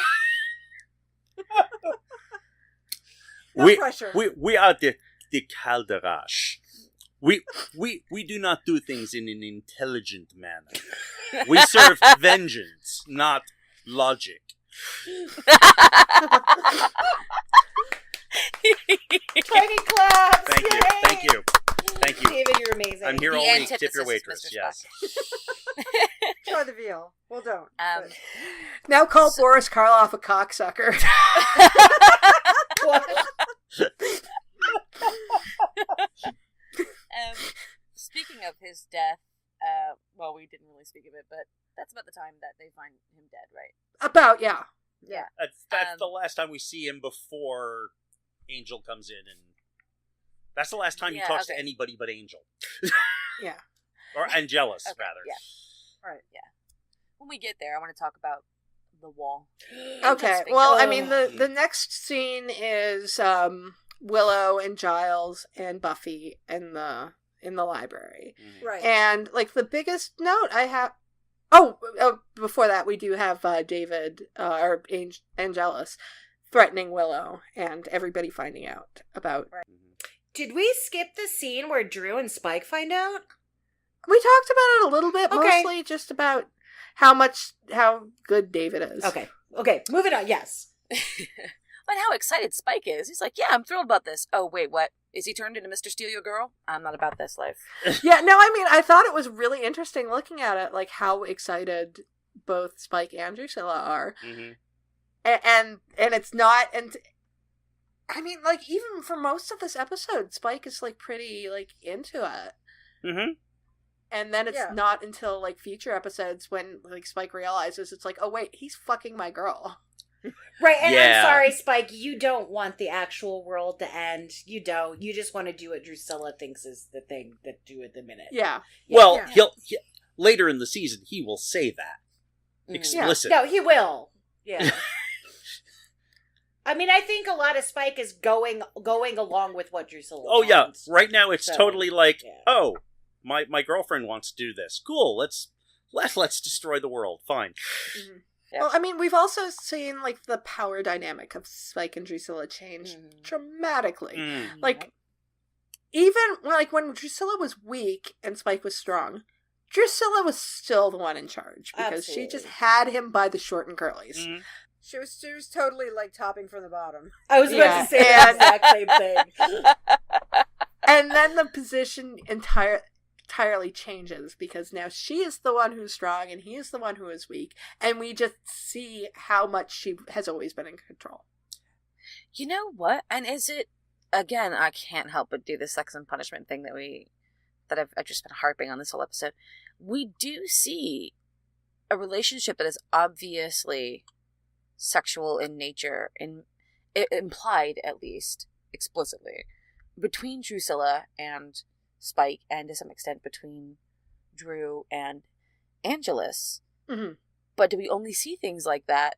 [SPEAKER 7] No pressure.
[SPEAKER 6] We are the Calderash. We do not do things in an intelligent manner. We serve vengeance, not logic.
[SPEAKER 5] Tiny claps!
[SPEAKER 6] Thank you.
[SPEAKER 5] David, you're amazing.
[SPEAKER 6] I'm here only to tip your waitress. Yes.
[SPEAKER 7] Try the veal. Well, don't.
[SPEAKER 1] Now call Boris Karloff a cocksucker.
[SPEAKER 8] Speaking of his death, well, we didn't really speak of it, but that's about the time that they find him dead, right?
[SPEAKER 1] About, yeah.
[SPEAKER 8] Yeah.
[SPEAKER 6] That's the last time we see him before Angel comes in, and that's the last time he talks to anybody but Angel.
[SPEAKER 1] Yeah.
[SPEAKER 6] Or Angelus, rather.
[SPEAKER 8] Yeah. All right. Yeah. When we get there, I want to talk about the wall.
[SPEAKER 1] Okay. Well, I mean, the next scene is Willow and Giles and Buffy in the library.
[SPEAKER 7] Right.
[SPEAKER 1] And like the biggest note I have. Oh, before that, we do have David or Angelus threatening Willow and everybody finding out about.
[SPEAKER 5] Right. Did we skip the scene where Drew and Spike find out?
[SPEAKER 1] We talked about it a little bit, mostly just about how good David is.
[SPEAKER 5] Okay, moving on, yes.
[SPEAKER 8] But how excited Spike is. He's like, yeah, I'm thrilled about this. Oh, wait, what? Is he turned into Mr. Steal Your Girl? I'm not about this life.
[SPEAKER 1] Yeah, no, I mean, I thought it was really interesting looking at it, like how excited both Spike and Drusilla are.
[SPEAKER 6] Mm-hmm.
[SPEAKER 1] And it's not, and I mean, like, even for most of this episode, Spike is, like, pretty, like, into it.
[SPEAKER 6] Mm-hmm.
[SPEAKER 1] And then it's not until, like, future episodes when, like, Spike realizes it's like, oh, wait, he's fucking my girl.
[SPEAKER 5] Right, and I'm sorry, Spike, you don't want the actual world to end. You don't. You just want to do what Drusilla thinks is the thing that do at the minute.
[SPEAKER 1] Yeah.
[SPEAKER 6] Well, he'll later in the season, he will say that. Explicit.
[SPEAKER 5] No, he will. Yeah. I mean, I think a lot of Spike is going along with what Drusilla wants.
[SPEAKER 6] Right now it's totally like, oh, my girlfriend wants to do this. Cool, let's destroy the world. Fine.
[SPEAKER 1] Mm-hmm. Yeah. Well, I mean, we've also seen, like, the power dynamic of Spike and Drusilla change dramatically.
[SPEAKER 6] Mm.
[SPEAKER 1] Like, even, like, when Drusilla was weak and Spike was strong, Drusilla was still the one in charge, because she just had him by the short and curlies.
[SPEAKER 6] Mm.
[SPEAKER 7] She was totally, like, topping from the bottom.
[SPEAKER 5] I was about to say the exact same thing.
[SPEAKER 1] And then the position entirely changes, because now she is the one who's strong and he is the one who is weak, and we just see how much she has always been in control.
[SPEAKER 8] You know what? And is it, again, I can't help but do the sex and punishment thing that I've just been harping on this whole episode. We do see a relationship that is obviously sexual in nature, and implied, at least explicitly, between Drusilla and Spike, and to some extent between Drew and Angelus.
[SPEAKER 1] Mm-hmm.
[SPEAKER 8] But do we only see things like that?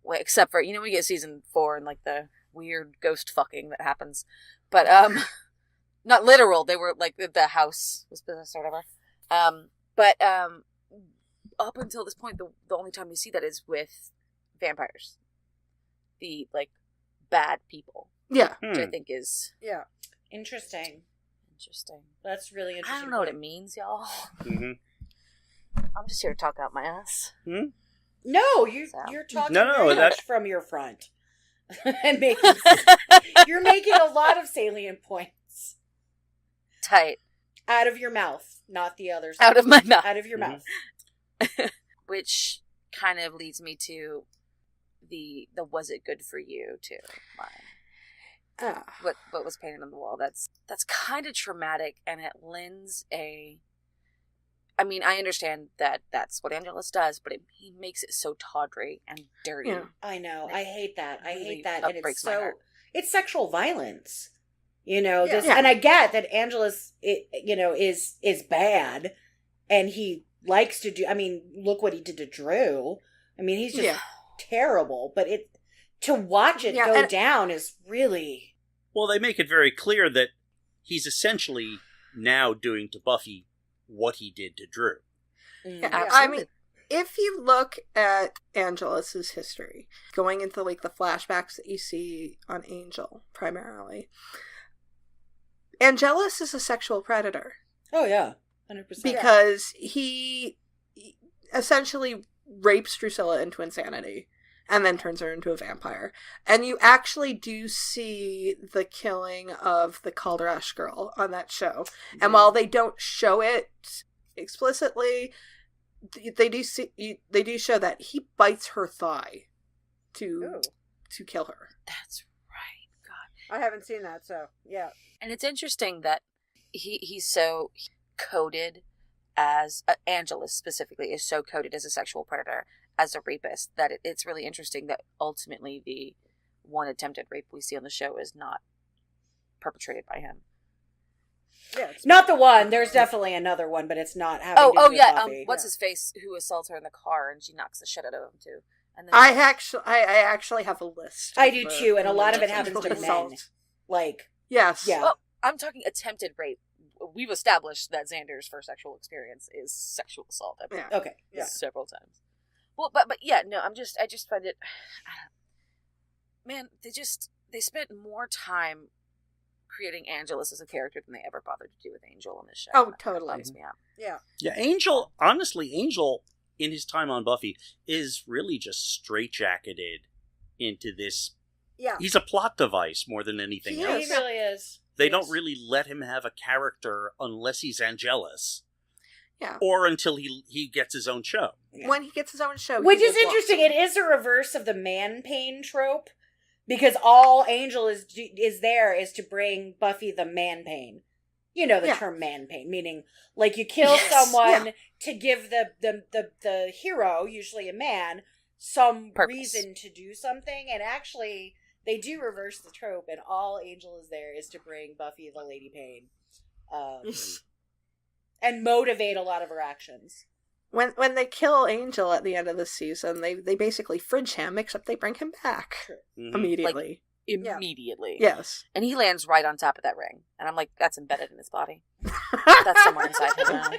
[SPEAKER 8] Well, except for, we get season 4 and, like, the weird ghost fucking that happens. But, not literal. They were, like, the house was business or whatever. But up until this point, the only time we see that is with vampires. The, like, bad people.
[SPEAKER 1] Yeah.
[SPEAKER 8] Which I think is...
[SPEAKER 7] Yeah.
[SPEAKER 5] Interesting.
[SPEAKER 8] That's
[SPEAKER 5] really interesting.
[SPEAKER 8] I don't know what it means, y'all.
[SPEAKER 6] Mm-hmm.
[SPEAKER 8] I'm just here to talk out my ass.
[SPEAKER 6] Hmm?
[SPEAKER 5] No, you're talking very much from your front. And you're making a lot of salient points.
[SPEAKER 8] Tight.
[SPEAKER 5] Out of your mouth, not the other side.
[SPEAKER 8] Out of my mouth.
[SPEAKER 5] Out of your mouth.
[SPEAKER 8] Which kind of leads me to the was it good for you too. What was painted on the wall. That's kind of traumatic, and it lends a... I mean, I understand that that's what Angelus does, but he makes it so tawdry and dirty. Yeah.
[SPEAKER 5] I know. I hate that. I hate that.
[SPEAKER 8] And
[SPEAKER 5] it's so... It's sexual violence. And I get that Angelus, is bad, and he likes to do... I mean, look what he did to Drew. I mean, he's just terrible, but to watch it go down is really...
[SPEAKER 6] Well, they make it very clear that he's essentially now doing to Buffy what he did to Drew.
[SPEAKER 1] Yeah, I mean, if you look at Angelus's history, going into, like, the flashbacks that you see on Angel, primarily, Angelus is a sexual predator.
[SPEAKER 5] Oh, yeah. 100%.
[SPEAKER 1] Because he essentially rapes Drusilla into insanity and then turns her into a vampire. And you actually do see the killing of the Caldrash girl on that show. Mm-hmm. And while they don't show it explicitly, they do show that he bites her thigh to kill her.
[SPEAKER 8] That's right. God,
[SPEAKER 7] I haven't seen that, so yeah.
[SPEAKER 8] And it's interesting that he's so coded as Angelus specifically is so coded as a sexual predator, as a rapist, that it's really interesting that ultimately the one attempted rape we see on the show is not perpetrated by him.
[SPEAKER 7] Yeah,
[SPEAKER 5] not the one. There's definitely another one, but it's not having to do with Buffy.
[SPEAKER 8] What's his face who assaults her in the car and she knocks the shit out of him too. And then
[SPEAKER 1] I actually have a list.
[SPEAKER 5] I do too, and a lot of it happens to men. Like,
[SPEAKER 1] yes,
[SPEAKER 5] yeah.
[SPEAKER 8] Well, I'm talking attempted rape. We've established that Xander's first sexual experience is sexual assault.
[SPEAKER 5] Okay, yeah,
[SPEAKER 8] several times. Well, but yeah, no, I just find it. Man, they spent more time creating Angelus as a character than they ever bothered to do with Angel on this show.
[SPEAKER 1] Oh, totally.
[SPEAKER 6] Yeah, Angel, honestly, Angel, in his time on Buffy, is really just straitjacketed into this.
[SPEAKER 7] Yeah.
[SPEAKER 6] He's a plot device more than anything else.
[SPEAKER 5] He really is.
[SPEAKER 6] They don't really let him have a character unless he's Angelus.
[SPEAKER 1] Yeah.
[SPEAKER 6] Or until he gets his own show.
[SPEAKER 1] Yeah. When he gets his own show.
[SPEAKER 5] Which is interesting. It is a reverse of the man pain trope. Because all Angel is there is to bring Buffy the man pain. You know the term man pain, meaning like you kill someone to give the hero, usually a man, some reason to do something. And actually, they do reverse the trope, and all Angel is there is to bring Buffy the lady pain. And motivate a lot of her actions.
[SPEAKER 1] When they kill Angel at the end of the season, they basically fridge him, except they bring him back immediately.
[SPEAKER 8] Like, immediately.
[SPEAKER 1] Yes.
[SPEAKER 8] And he lands right on top of that ring. And I'm like, that's embedded in his body. That's somewhere inside him now.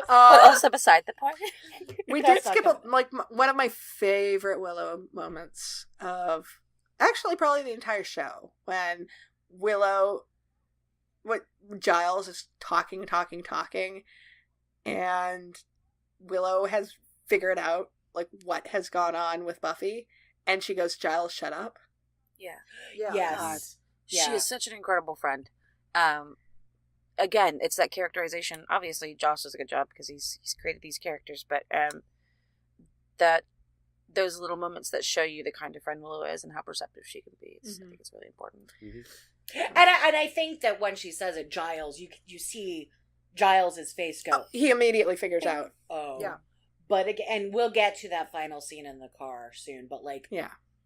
[SPEAKER 8] But also beside the point.
[SPEAKER 1] We did skip one of my favorite Willow moments of actually probably the entire show, when Giles is talking, and Willow has figured out like what has gone on with Buffy, and she goes, "Giles, shut up."
[SPEAKER 8] Yeah.
[SPEAKER 5] Yes.
[SPEAKER 8] She is such an incredible friend. Again, it's that characterization. Obviously, Joss does a good job because he's created these characters, but that those little moments that show you the kind of friend Willow is and how perceptive she can be. I think it's really important.
[SPEAKER 5] And I think that when she says it, Giles, you see Giles' face go.
[SPEAKER 1] He immediately figures out.
[SPEAKER 5] Oh, yeah. But again, and we'll get to that final scene in the car soon. But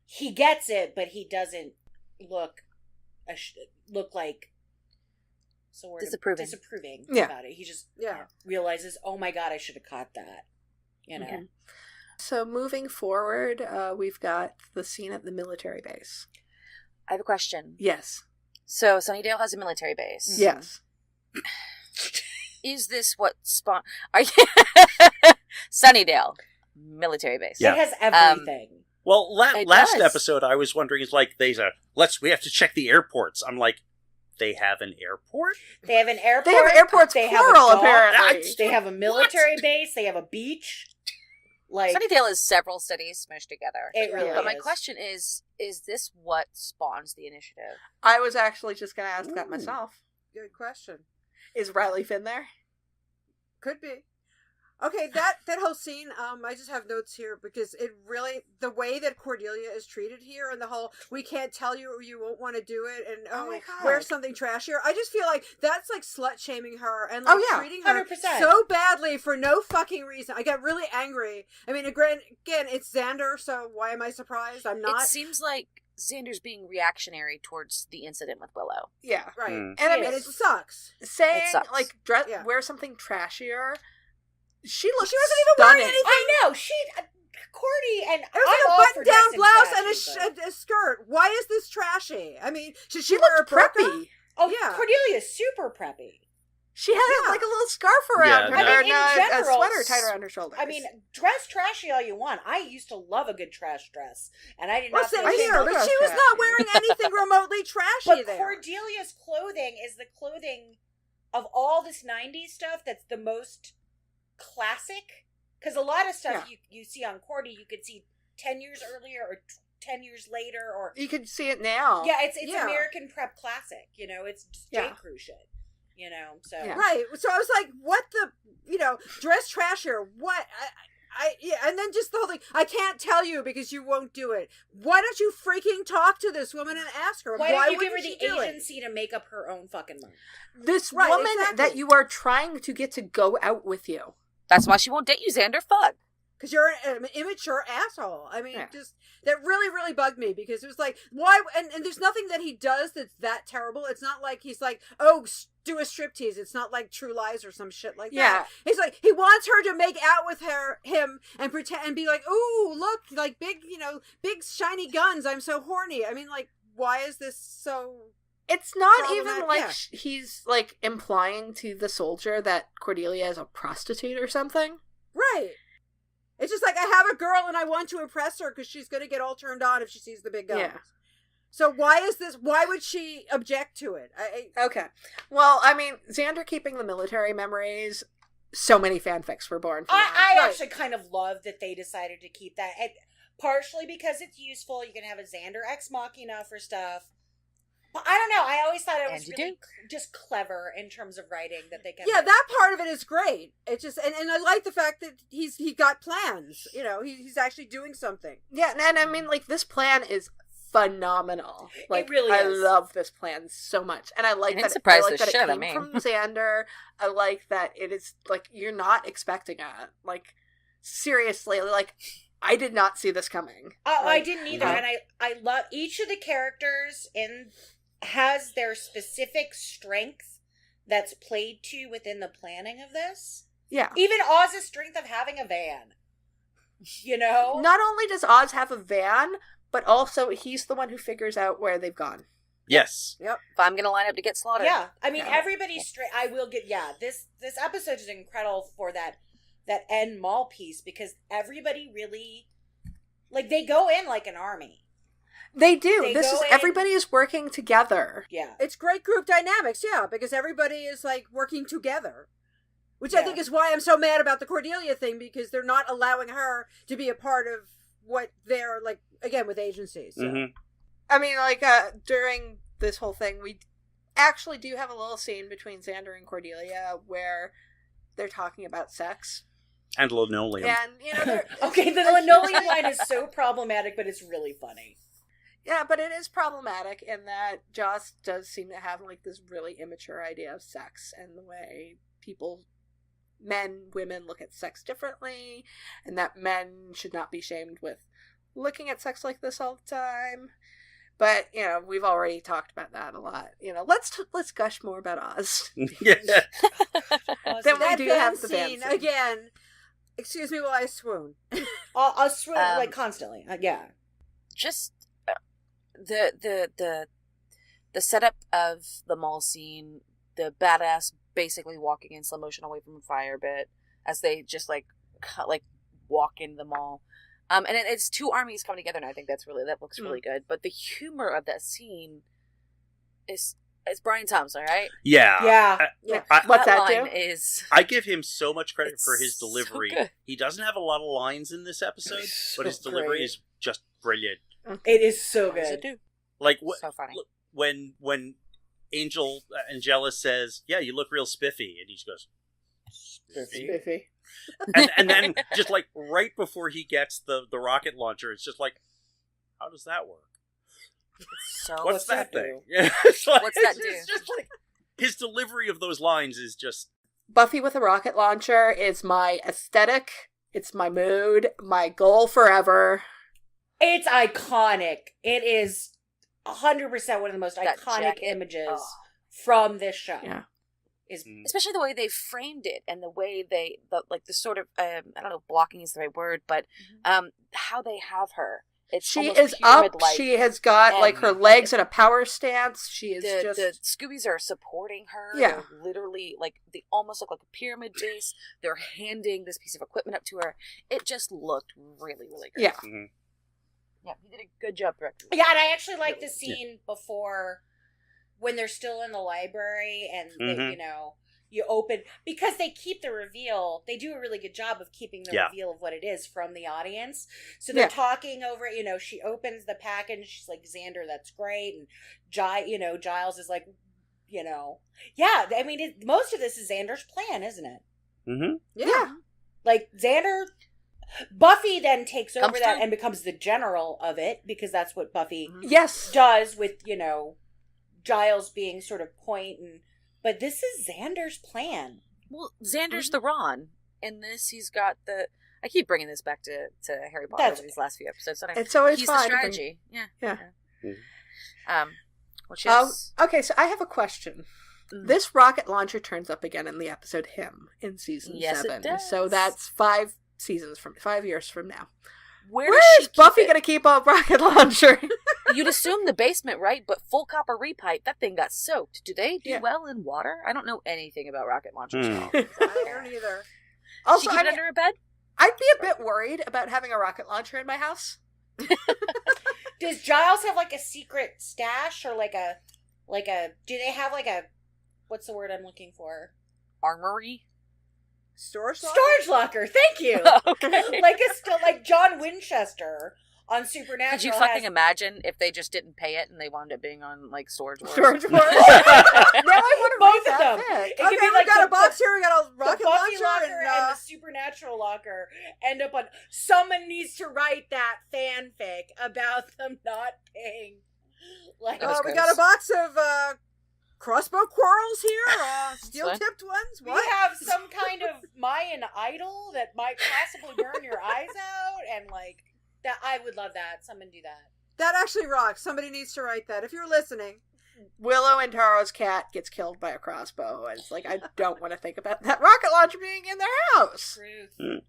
[SPEAKER 5] he gets it, but he doesn't look like disapproving about it. He just realizes, oh my god, I should have caught that. You know.
[SPEAKER 1] Mm-hmm. So moving forward, we've got the scene at the military base.
[SPEAKER 8] I have a question.
[SPEAKER 1] Yes.
[SPEAKER 8] So Sunnydale has a military base.
[SPEAKER 1] Yes.
[SPEAKER 8] Is this what Sunnydale military base?
[SPEAKER 5] Yeah. It has everything.
[SPEAKER 6] Well, last episode I was wondering, is like we have to check the airports. I'm like, they have an airport?
[SPEAKER 5] They have an airport.
[SPEAKER 1] They have airports plural, apparently.
[SPEAKER 5] They have a military base. They have a beach. Like
[SPEAKER 8] Sunnydale is several cities smushed together.
[SPEAKER 5] It really
[SPEAKER 8] But my question is this what spawns the initiative?
[SPEAKER 1] I was actually just going to ask that myself.
[SPEAKER 7] Good question.
[SPEAKER 1] Is Riley Finn there?
[SPEAKER 7] Could be. Okay, that whole scene, I just have notes here because it really, the way that Cordelia is treated here and the whole, we can't tell you or you won't want to do it and wear something trashier. I just feel like that's like slut-shaming her and like treating her
[SPEAKER 5] 100%.
[SPEAKER 7] So badly for no fucking reason. I got really angry. I mean, again, it's Xander, so why am I surprised? I'm not.
[SPEAKER 8] It seems like Xander's being reactionary towards the incident with Willow.
[SPEAKER 1] Yeah.
[SPEAKER 7] Right.
[SPEAKER 1] And I mean,
[SPEAKER 7] it sucks.
[SPEAKER 1] Saying, like, wear something trashier. She wasn't
[SPEAKER 7] even wearing anything.
[SPEAKER 5] I know. Cordy, and
[SPEAKER 7] it was like a button-down blouse and a skirt. Why is this trashy? I mean, should she wear a preppy?
[SPEAKER 5] Oh, yeah. Cordelia's super preppy.
[SPEAKER 1] She had like a little scarf around her.
[SPEAKER 5] I mean, in general,
[SPEAKER 1] a sweater tied around her shoulders.
[SPEAKER 5] I mean, dress trashy all you want. I used to love a good trash dress, and I did not.
[SPEAKER 7] Well, here, but she was not wearing anything remotely trashy.
[SPEAKER 5] But Cordelia's clothing is the clothing of all this '90s stuff that's the most classic, because a lot of stuff you see on Cordy you could see 10 years earlier or 10 years later, or
[SPEAKER 1] you could see it now.
[SPEAKER 5] It's American prep classic, it's just J. Crew shit, so
[SPEAKER 7] right. So I was like, what the dress trashier, what and then just the whole thing. I can't tell you because you won't do it. Why don't you freaking talk to this woman and ask her?
[SPEAKER 5] Why don't you give her the agency to make up her own fucking mind?
[SPEAKER 1] This woman that you are trying to get to go out with you.
[SPEAKER 8] That's why she won't date you, Xander. Fuck.
[SPEAKER 7] Because you're an immature asshole. I mean, just that really, really bugged me because it was like, why? And there's nothing that he does that's that terrible. It's not like he's like, oh, do a striptease. It's not like True Lies or some shit like that. He's like, he wants her to make out with him and pretend and be like, ooh, look, like big shiny guns. I'm so horny. I mean, like, why is this so?
[SPEAKER 1] It's not even like he's like implying to the soldier that Cordelia is a prostitute or something.
[SPEAKER 7] Right. It's just like, I have a girl and I want to impress her because she's going to get all turned on if she sees the big guns. Yeah. So why would she object to it?
[SPEAKER 1] Okay. Well, I mean, Xander keeping the military memories, so many fanfics were born from that.
[SPEAKER 5] I actually kind of love that they decided to keep that. And partially because it's useful. You can have a Xander Ex Machina for stuff. But I don't know. I always thought it was really just clever in terms of writing that they kept.
[SPEAKER 7] Yeah, that part of it is great. It just and I like the fact that he got plans. You know, he's actually doing something.
[SPEAKER 1] Yeah, and I mean, like, this plan is phenomenal. Like,
[SPEAKER 5] it really
[SPEAKER 1] is. I love this plan so much, and I like that. I like that it came from Xander. I like that it is like you're not expecting it. Like, seriously, like. I did not see this coming.
[SPEAKER 5] I didn't either, and I love each of the characters has their specific strength that's played to within the planning of this.
[SPEAKER 1] Yeah.
[SPEAKER 5] Even Oz's strength of having a van. You know?
[SPEAKER 1] Not only does Oz have a van, but also he's the one who figures out where they've gone.
[SPEAKER 6] Yes.
[SPEAKER 7] Yep.
[SPEAKER 8] If I'm going to line up to get slaughtered.
[SPEAKER 5] Yeah. I mean, everybody's straight. I will get, this episode is incredible for that end mall piece because everybody really, like, they go in like an army.
[SPEAKER 1] They do. Everybody is working together.
[SPEAKER 5] Yeah.
[SPEAKER 7] It's great group dynamics, because everybody is like working together. Which I think is why I'm so mad about the Cordelia thing, because they're not allowing her to be a part of what they're like, again, with agencies. So.
[SPEAKER 6] Mm-hmm.
[SPEAKER 1] I mean, like, during this whole thing, we actually do have a little scene between Xander and Cordelia where they're talking about sex.
[SPEAKER 6] And linoleum.
[SPEAKER 1] And, you know,
[SPEAKER 5] okay, the linoleum line is so problematic, but it's really funny.
[SPEAKER 1] Yeah, but it is problematic in that Joss does seem to have, like, this really immature idea of sex and the way women look at sex differently, and that men should not be shamed with looking at sex like this all the time. But, you know, we've already talked about that a lot. You know, let's gush more about Oz.
[SPEAKER 6] Yeah.
[SPEAKER 1] Then we do have the
[SPEAKER 7] scene again. Excuse me while I swoon.
[SPEAKER 5] I'll swoon like constantly. Yeah.
[SPEAKER 8] Just the setup of the mall scene, the badass basically walking in slow motion away from a fire bit as they just like walk into the mall. And it's two armies coming together, and I think that looks really good. But the humor of that scene is Brian Thompson, right?
[SPEAKER 6] Yeah.
[SPEAKER 1] What's that do?
[SPEAKER 6] I give him so much credit for his
[SPEAKER 8] so
[SPEAKER 6] delivery.
[SPEAKER 8] good.
[SPEAKER 6] He doesn't have a lot of lines in this episode, but his delivery is just brilliant.
[SPEAKER 5] It is so good.
[SPEAKER 8] What does it do?
[SPEAKER 6] Like
[SPEAKER 8] so funny.
[SPEAKER 6] When Angelus says, "Yeah, you look real spiffy," and he just goes,
[SPEAKER 1] Spiffy.
[SPEAKER 6] and then just like right before he gets the rocket launcher, it's just like, how does that work?
[SPEAKER 8] So
[SPEAKER 6] what's that thing? Yeah, it's like,
[SPEAKER 8] what's that do?
[SPEAKER 6] It's just like his delivery of those lines is just
[SPEAKER 1] Buffy with a rocket launcher is my aesthetic. It's my mood. My goal forever.
[SPEAKER 5] It's iconic. It is 100% one of the most iconic images from this show.
[SPEAKER 1] Yeah.
[SPEAKER 8] Especially the way they framed it and the way the sort of I don't know if blocking is the right word, but how they have her.
[SPEAKER 1] She is up. She has got like her legs in a power stance. She is
[SPEAKER 8] the Scoobies are supporting her.
[SPEAKER 1] Yeah,
[SPEAKER 8] they're literally like they almost look like a pyramid base. They're handing this piece of equipment up to her. It just looked really, really good.
[SPEAKER 1] Yeah,
[SPEAKER 8] yeah, he did a good job directing.
[SPEAKER 5] Yeah, and I actually like the scene before when they're still in the library and they, you open, because they keep the reveal. They do a really good job of keeping the reveal of what it is from the audience. So they're talking over it. She opens the package. She's like, Xander, that's great. And Giles is like, yeah. I mean, most of this is Xander's plan, isn't it?
[SPEAKER 6] Mm-hmm.
[SPEAKER 7] Yeah.
[SPEAKER 5] Like Xander. Buffy then takes over
[SPEAKER 8] Comes
[SPEAKER 5] that
[SPEAKER 8] through.
[SPEAKER 5] and becomes the general of it, because that's what Buffy
[SPEAKER 1] Yes.
[SPEAKER 5] does with, Giles being sort of point. But this is Xander's plan.
[SPEAKER 8] Well, Xander's the Ron. In this, he's got the... I keep bringing this back to Harry Potter over these last few episodes.
[SPEAKER 1] It's always
[SPEAKER 8] he's
[SPEAKER 1] fun.
[SPEAKER 8] the strategy. Yeah. Which is...
[SPEAKER 1] Okay, so I have a question. This rocket launcher turns up again in the episode Him in season 7.
[SPEAKER 8] It does.
[SPEAKER 1] So that's 5 years from now.
[SPEAKER 8] Where
[SPEAKER 1] is Buffy going to keep a rocket launcher?
[SPEAKER 8] You'd assume the basement, right? But full copper repipe, that thing got soaked. Do they do well in water? I don't know anything about rocket launchers at all.
[SPEAKER 7] I don't either.
[SPEAKER 1] Also,
[SPEAKER 8] she keep it under a bed?
[SPEAKER 1] I'd be a bit worried about having a rocket launcher in my house.
[SPEAKER 5] Does Giles have like a secret stash or do they have like a, what's the word I'm looking for?
[SPEAKER 8] Armory?
[SPEAKER 7] Storage locker?
[SPEAKER 5] Storage locker, thank you.
[SPEAKER 8] Okay.
[SPEAKER 5] Like John Winchester on Supernatural.
[SPEAKER 8] Could you fucking imagine if they just didn't pay it and they wound up being on like Storage Wars?
[SPEAKER 1] Storage Wars. Now I want to
[SPEAKER 5] both
[SPEAKER 1] read
[SPEAKER 5] of
[SPEAKER 1] that
[SPEAKER 5] them.
[SPEAKER 1] fic.
[SPEAKER 5] It could
[SPEAKER 7] Okay,
[SPEAKER 5] be like
[SPEAKER 7] we got
[SPEAKER 5] the-
[SPEAKER 7] a box here, we got a
[SPEAKER 5] The
[SPEAKER 7] rocket
[SPEAKER 5] Buffy
[SPEAKER 7] launcher,
[SPEAKER 5] locker and the Supernatural locker end up on. Someone needs to write that fanfic about them not paying. Like,
[SPEAKER 7] we got a box of crossbow quarrels here, steel-tipped ones.
[SPEAKER 5] we
[SPEAKER 7] What?
[SPEAKER 5] have some kind of Mayan idol that might possibly burn your eyes out, and like that. I would love that. Someone do that.
[SPEAKER 7] That actually rocks. Somebody needs to write that. If you're listening.
[SPEAKER 1] Willow and Taro's cat gets killed by a crossbow. And it's like, I don't want to think about that rocket launcher being in their house.
[SPEAKER 5] Truth.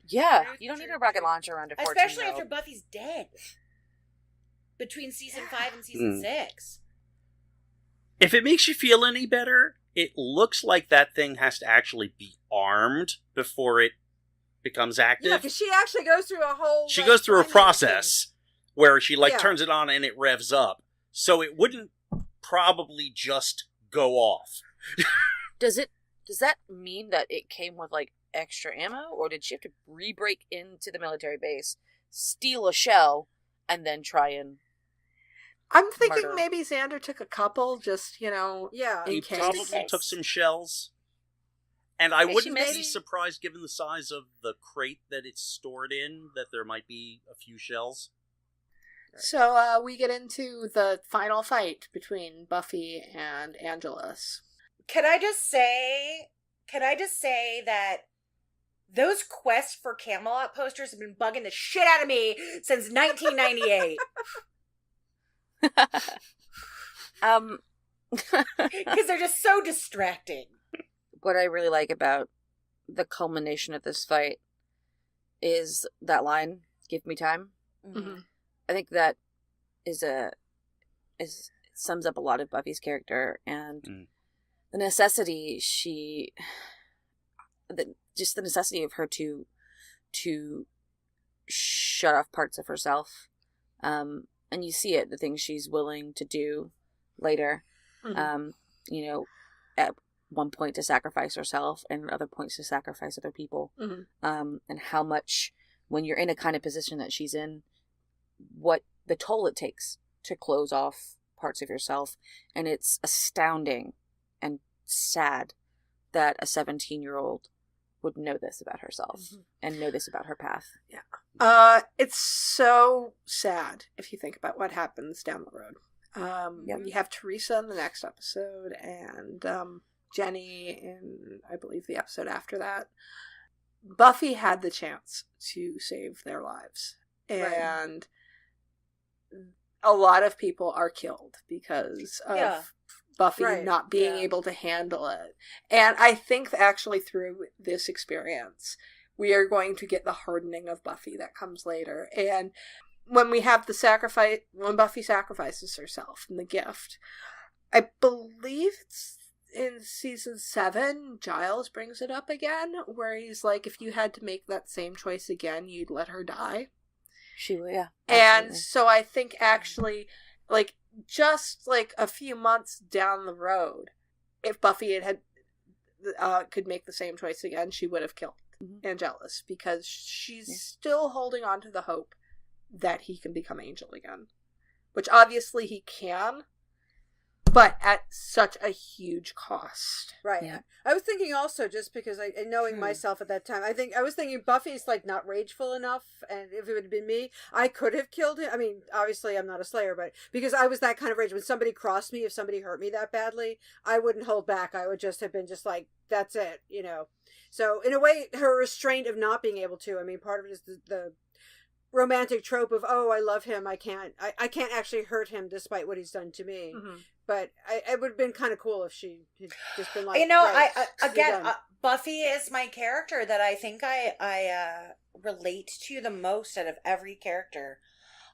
[SPEAKER 8] Yeah, you don't need a rocket launcher around a 14-year-old.
[SPEAKER 5] Especially after Buffy's dead. Between season 5 and season 6.
[SPEAKER 6] If it makes you feel any better, it looks like that thing has to actually be armed before it becomes active.
[SPEAKER 7] Yeah, because she actually goes through a whole...
[SPEAKER 6] She goes through a
[SPEAKER 7] timing
[SPEAKER 6] process where she
[SPEAKER 7] Yeah.
[SPEAKER 6] turns it on and it revs up. So it wouldn't probably just go off.
[SPEAKER 8] Does that mean that it came with like extra ammo, or did she have to re-break into the military base, steal a shell, and then try and...
[SPEAKER 1] I'm thinking
[SPEAKER 8] Murder.
[SPEAKER 1] maybe Xander took a couple, just,
[SPEAKER 7] Yeah.
[SPEAKER 1] in
[SPEAKER 6] He
[SPEAKER 1] case.
[SPEAKER 6] probably took some shells. And I
[SPEAKER 8] Okay,
[SPEAKER 6] wouldn't
[SPEAKER 8] she
[SPEAKER 6] be
[SPEAKER 8] maybe-
[SPEAKER 6] surprised, given the size of the crate that it's stored in, that there might be a few shells.
[SPEAKER 1] So we get into the final fight between Buffy and Angelus.
[SPEAKER 5] Can I just say that those Quest for Camelot posters have been bugging the shit out of me since 1998. Because they're just so distracting.
[SPEAKER 8] What I really like about the culmination of this fight is that line, "Give me time."
[SPEAKER 1] Mm-hmm.
[SPEAKER 8] I think that sums up a lot of Buffy's character and the necessity the necessity of her to shut off parts of herself, and you see it, the things she's willing to do later.
[SPEAKER 1] Mm-hmm.
[SPEAKER 8] At one point to sacrifice herself, and at other points to sacrifice other people.
[SPEAKER 1] Mm-hmm.
[SPEAKER 8] And how much, when you're in a kind of position that she's in, what the toll it takes to close off parts of yourself. And it's astounding and sad that a 17-year-old would know this about herself and know this about her path.
[SPEAKER 1] Yeah. It's so sad if you think about what happens down the road. You have Teresa in the next episode, and Jenny in, I believe, the episode after that. Buffy had the chance to save their lives. And a lot of people are killed because of Buffy not being able to handle it. And I think actually through this experience, we are going to get the hardening of Buffy that comes later. And when we have the sacrifice, when Buffy sacrifices herself in the gift, I believe it's in season 7, Giles brings it up again, where he's like, if you had to make that same choice again, you'd let her die.
[SPEAKER 8] She will, yeah.
[SPEAKER 1] And so I think actually, just a few months down the road, if Buffy had could make the same choice again, she would have killed Angelus, because she's still holding on to the hope that he can become Angel again. Which obviously he can, but at such a huge cost.
[SPEAKER 7] Right.
[SPEAKER 8] Yeah.
[SPEAKER 7] I was thinking also, just because knowing myself at that time, I was thinking Buffy's like not rageful enough, and if it would have been me, I could have killed him. I mean, obviously I'm not a slayer, but because I was that kind of rage, when somebody crossed me, if somebody hurt me that badly, I wouldn't hold back. I would just have been just like, that's it, you know. So in a way, her restraint of not being able to, I mean, part of it is the romantic trope of, oh, I love him, I can't actually hurt him despite what he's done to me.
[SPEAKER 1] Mm-hmm.
[SPEAKER 7] But it would have been kind of cool if she had just been like,
[SPEAKER 5] you know,
[SPEAKER 7] right,
[SPEAKER 5] Buffy is my character that I think I relate to the most out of every character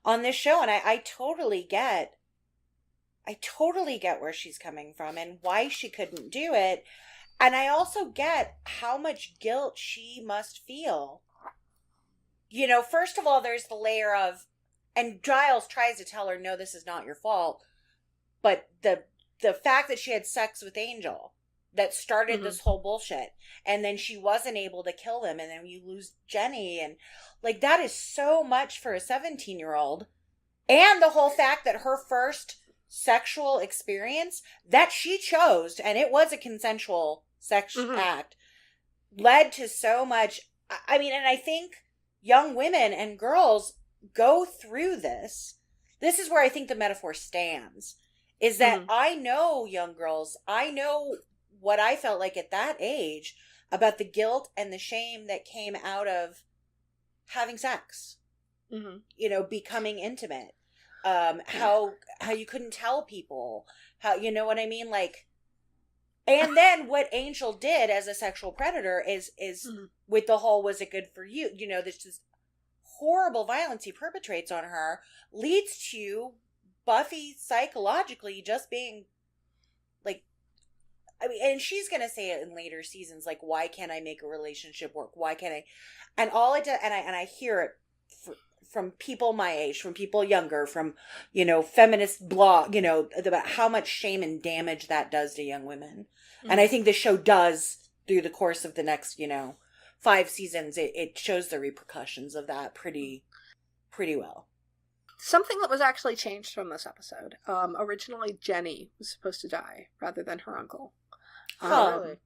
[SPEAKER 5] on this show, and I totally get where she's coming from and why she couldn't do it, and I also get how much guilt she must feel. You know, first of all, there's the layer of, and Giles tries to tell her, no, this is not your fault. But the fact that she had sex with Angel that started this whole bullshit, and then she wasn't able to kill him, and then you lose Jenny, and like that is so much for a 17-year-old. And the whole fact that her first sexual experience that she chose, and it was a consensual sex act, led to so much. I mean, and I think young women and girls go through this. This is where I think the metaphor stands. Is that I know young girls, I know what I felt like at that age about the guilt and the shame that came out of having sex. Mm-hmm. You know, becoming intimate. How you couldn't tell people. How, you know what I mean? Like, and then what Angel did as a sexual predator is with the whole, was it good for you? You know, this just horrible violence he perpetrates on her leads to Buffy psychologically just being like, I mean, and she's gonna say it in later seasons, like, why can't I make a relationship work? Why can't I? And all it does, and I hear it from people my age, from people younger, from, you know, feminist blog, you know, about how much shame and damage that does to young women. And I think the show does, through the course of the next, you know, 5 seasons, it shows the repercussions of that pretty well.
[SPEAKER 1] Something that was actually changed from this episode. Originally, Jenny was supposed to die rather than her uncle.
[SPEAKER 7] Really?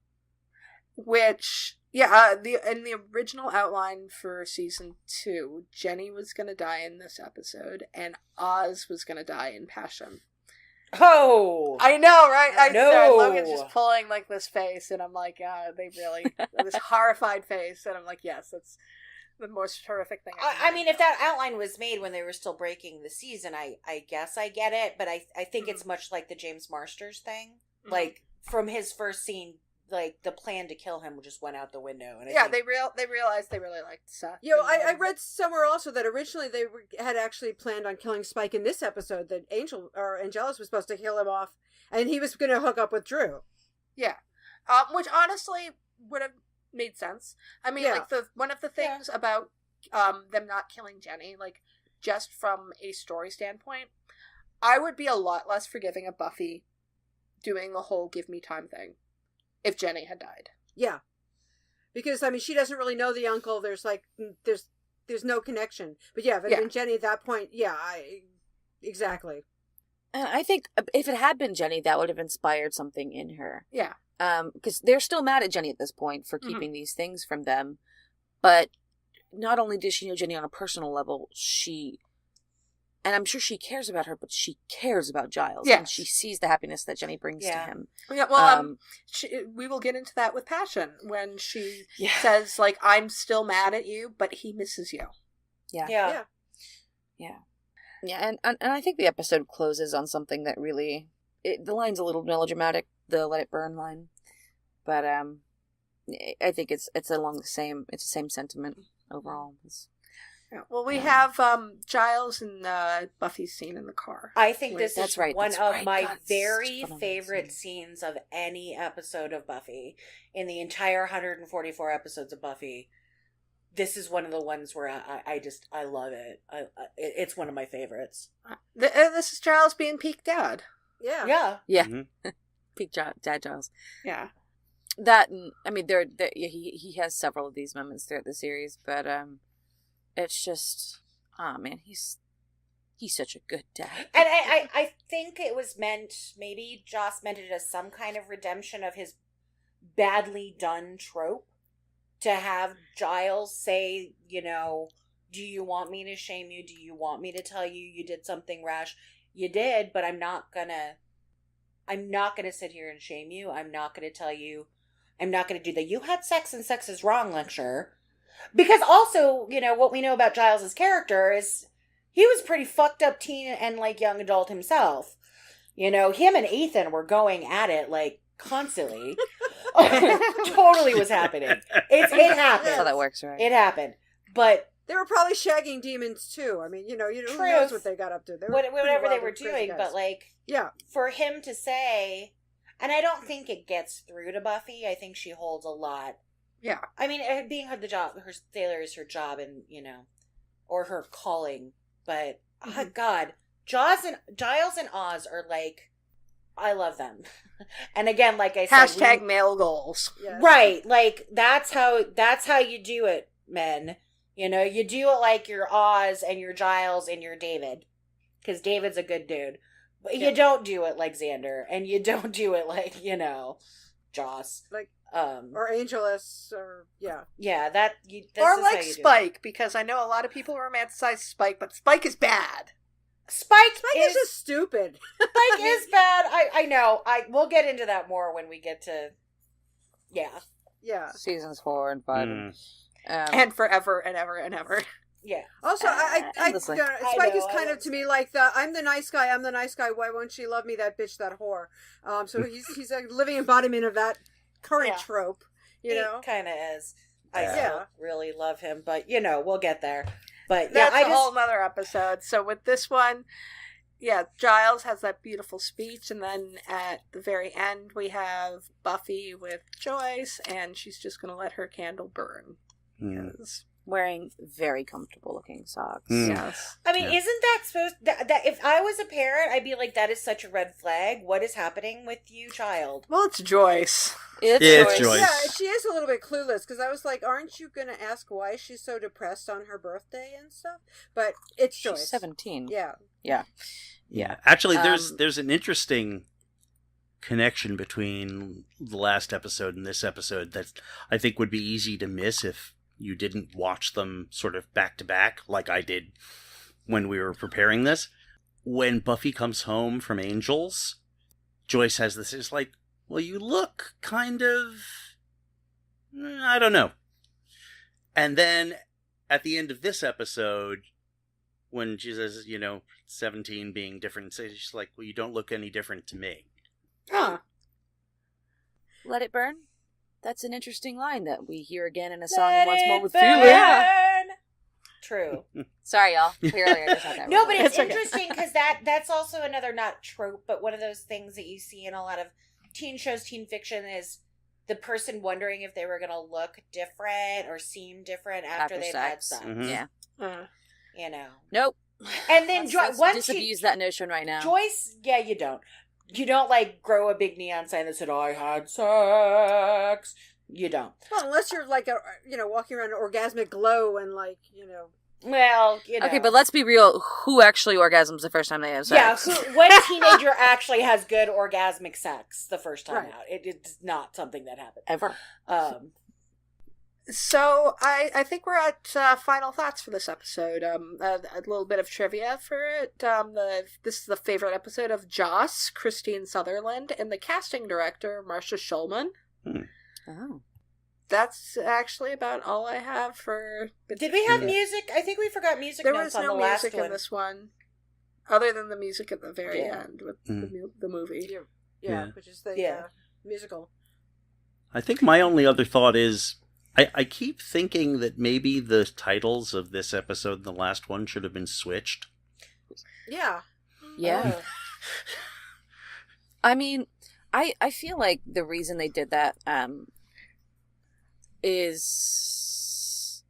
[SPEAKER 1] Which, in the original outline for season 2, Jenny was going to die in this episode, and Oz was going to die in Passion.
[SPEAKER 5] Oh!
[SPEAKER 1] I know, right? I
[SPEAKER 5] know.
[SPEAKER 1] Logan's just pulling like this face, and I'm like, they really, this horrified face, and I'm like, yes, that's the most horrific thing.
[SPEAKER 5] I mean, if that outline was made when they were still breaking the season, I guess I get it, but I think it's much like the James Marsters thing. Like, from his first scene, like, the plan to kill him just went out the window. And
[SPEAKER 1] they realized they really liked Seth.
[SPEAKER 7] You know, I read somewhere also that originally they had actually planned on killing Spike in this episode, that Angelus was supposed to kill him off, and he was going to hook up with Drew.
[SPEAKER 1] Yeah. Which honestly would have made sense. I mean, like, one of the things about them not killing Jenny, like, just from a story standpoint, I would be a lot less forgiving of Buffy doing the whole give me time thing if Jenny had died.
[SPEAKER 7] Yeah. Because, I mean, she doesn't really know the uncle. There's no connection. But yeah, if it had been Jenny at that point, exactly.
[SPEAKER 8] I think if it had been Jenny, that would have inspired something in her.
[SPEAKER 1] Yeah.
[SPEAKER 8] Because they're still mad at Jenny at this point for keeping these things from them. But not only does she know Jenny on a personal level, and I'm sure she cares about her, but she cares about Giles.
[SPEAKER 1] Yes.
[SPEAKER 8] And she sees the happiness that Jenny brings to him.
[SPEAKER 1] Yeah, well, we will get into that with Passion, when she says, like, I'm still mad at you, but he misses you.
[SPEAKER 8] Yeah, and I think the episode closes on something that really, the line's a little melodramatic, the "Let It Burn" line, but I think it's along the same sentiment overall.
[SPEAKER 1] Yeah. Well, we have Giles and Buffy's scene in the car.
[SPEAKER 5] I think this is one of my
[SPEAKER 8] God,
[SPEAKER 5] very favorite scenes of any episode of Buffy. In the entire 144 episodes of Buffy, this is one of the ones where I love it. It's one of my favorites.
[SPEAKER 1] This is Giles being peak dad.
[SPEAKER 5] Yeah.
[SPEAKER 8] Mm-hmm. Peak dad Giles.
[SPEAKER 1] Yeah.
[SPEAKER 8] That, I mean, he has several of these moments throughout the series, but it's just, oh man, he's He's such a good dad.
[SPEAKER 5] And I think it was meant, maybe Joss meant it as some kind of redemption of his badly done trope. To have Giles say, you know, do you want me to shame you? Do you want me to tell you you did something rash? You did, but I'm not gonna sit here and shame you. I'm not gonna tell you. I'm not gonna do that. You had sex and sex is wrong lecture. Because also, you know, what we know about Giles's character is he was pretty fucked up teen and like young adult himself. You know, him and Ethan were going at it like constantly. Totally was happening. It happened.
[SPEAKER 8] That's how that works, right?
[SPEAKER 5] It happened. But
[SPEAKER 7] they were probably shagging demons too. I mean, you know, who knows what they got up to.
[SPEAKER 5] Whatever they were doing, but like,
[SPEAKER 7] yeah,
[SPEAKER 5] for him to say, and I don't think it gets through to Buffy. I think she holds a lot.
[SPEAKER 1] Yeah,
[SPEAKER 5] I mean, being her sailor is her job, and you know, or her calling. But oh God, Giles and Oz are like, I love them. And again, like I said,
[SPEAKER 1] # male goals.
[SPEAKER 7] Yes.
[SPEAKER 5] Right? Like that's how you do it, men. You know, you do it like your Oz and your Giles and your David, because David's a good dude. But you don't do it like Xander, and you don't do it like, you know, Joss,
[SPEAKER 7] like or Angelus, or
[SPEAKER 5] this
[SPEAKER 1] or
[SPEAKER 5] is
[SPEAKER 1] like
[SPEAKER 5] how you
[SPEAKER 1] Spike, because I know a lot of people romanticize Spike, but Spike is bad.
[SPEAKER 5] Spike
[SPEAKER 7] is just stupid.
[SPEAKER 5] Spike is bad. I know. We'll get into that more when we get to
[SPEAKER 8] seasons 4 and 5
[SPEAKER 1] and forever and ever and ever.
[SPEAKER 5] Yeah.
[SPEAKER 7] Also, Spike is kind of to me like I'm the nice guy. Why won't she love me? That bitch, that whore. So he's a living embodiment of that current trope. You know,
[SPEAKER 5] kind of is. I still really love him, but you know, we'll get there. But
[SPEAKER 1] that's a whole nother episode. So with this one, Giles has that beautiful speech, and then at the very end we have Buffy with Joyce, and she's just going to let her candle burn. Yes.
[SPEAKER 8] Wearing very comfortable looking socks.
[SPEAKER 1] Yes.
[SPEAKER 5] I mean, isn't that supposed that if I was a parent, I'd be like, that is such a red flag. What is happening with you, child?
[SPEAKER 1] Well, it's Joyce.
[SPEAKER 8] It's
[SPEAKER 6] Joyce.
[SPEAKER 7] Yeah, she is a little bit clueless, because I was like, aren't you going to ask why she's so depressed on her birthday and stuff? But it's Joyce.
[SPEAKER 8] She's 17.
[SPEAKER 7] Yeah.
[SPEAKER 6] Actually, there's an interesting connection between the last episode and this episode that I think would be easy to miss if you didn't watch them sort of back to back like I did when we were preparing this. When Buffy comes home from Angels, Joyce has this, it's like, well, you look kind of, I don't know. And then at the end of this episode, when she says, 17 being different, she's like, well, you don't look any different to me.
[SPEAKER 1] Huh.
[SPEAKER 8] Let it burn? That's an interesting line that we hear again in a song once more with feeling.
[SPEAKER 5] Yeah. True.
[SPEAKER 8] Sorry, y'all. Clearly, I just had that.
[SPEAKER 5] No, but it's interesting because that's also another, not trope, but one of those things that you see in a lot of teen shows, teen fiction, is the person wondering if they were going to look different or seem different after they've
[SPEAKER 8] sex.
[SPEAKER 5] had sex.
[SPEAKER 8] Mm-hmm.
[SPEAKER 5] Yeah.
[SPEAKER 8] Nope.
[SPEAKER 5] And then
[SPEAKER 8] Let's disabuse that notion right now.
[SPEAKER 5] Joyce, you don't. You don't, like, grow a big neon sign that said, I had sex. You don't.
[SPEAKER 7] Well, unless you're, like, walking around an orgasmic glow and, like,
[SPEAKER 5] Well,
[SPEAKER 8] Okay, but let's be real. Who actually orgasms the first time they have sex?
[SPEAKER 5] Yeah, what teenager actually has good orgasmic sex the first time out? It's not something that happens.
[SPEAKER 8] Ever.
[SPEAKER 1] So I think we're at final thoughts for this episode. A little bit of trivia for it. This is the favorite episode of Joss, Christine Sutherland, and the casting director, Marcia Schulman.
[SPEAKER 8] Oh.
[SPEAKER 1] That's actually about all I have for...
[SPEAKER 5] Did we have music? I think we forgot music notes on the last one.
[SPEAKER 1] There was no music in this one, other than the music at the very end with the movie.
[SPEAKER 7] Yeah, which is the musical.
[SPEAKER 6] I think my only other thought is, I keep thinking that maybe the titles of this episode and the last one should have been switched.
[SPEAKER 7] Yeah.
[SPEAKER 8] Yeah. I mean, I feel like the reason they did that is...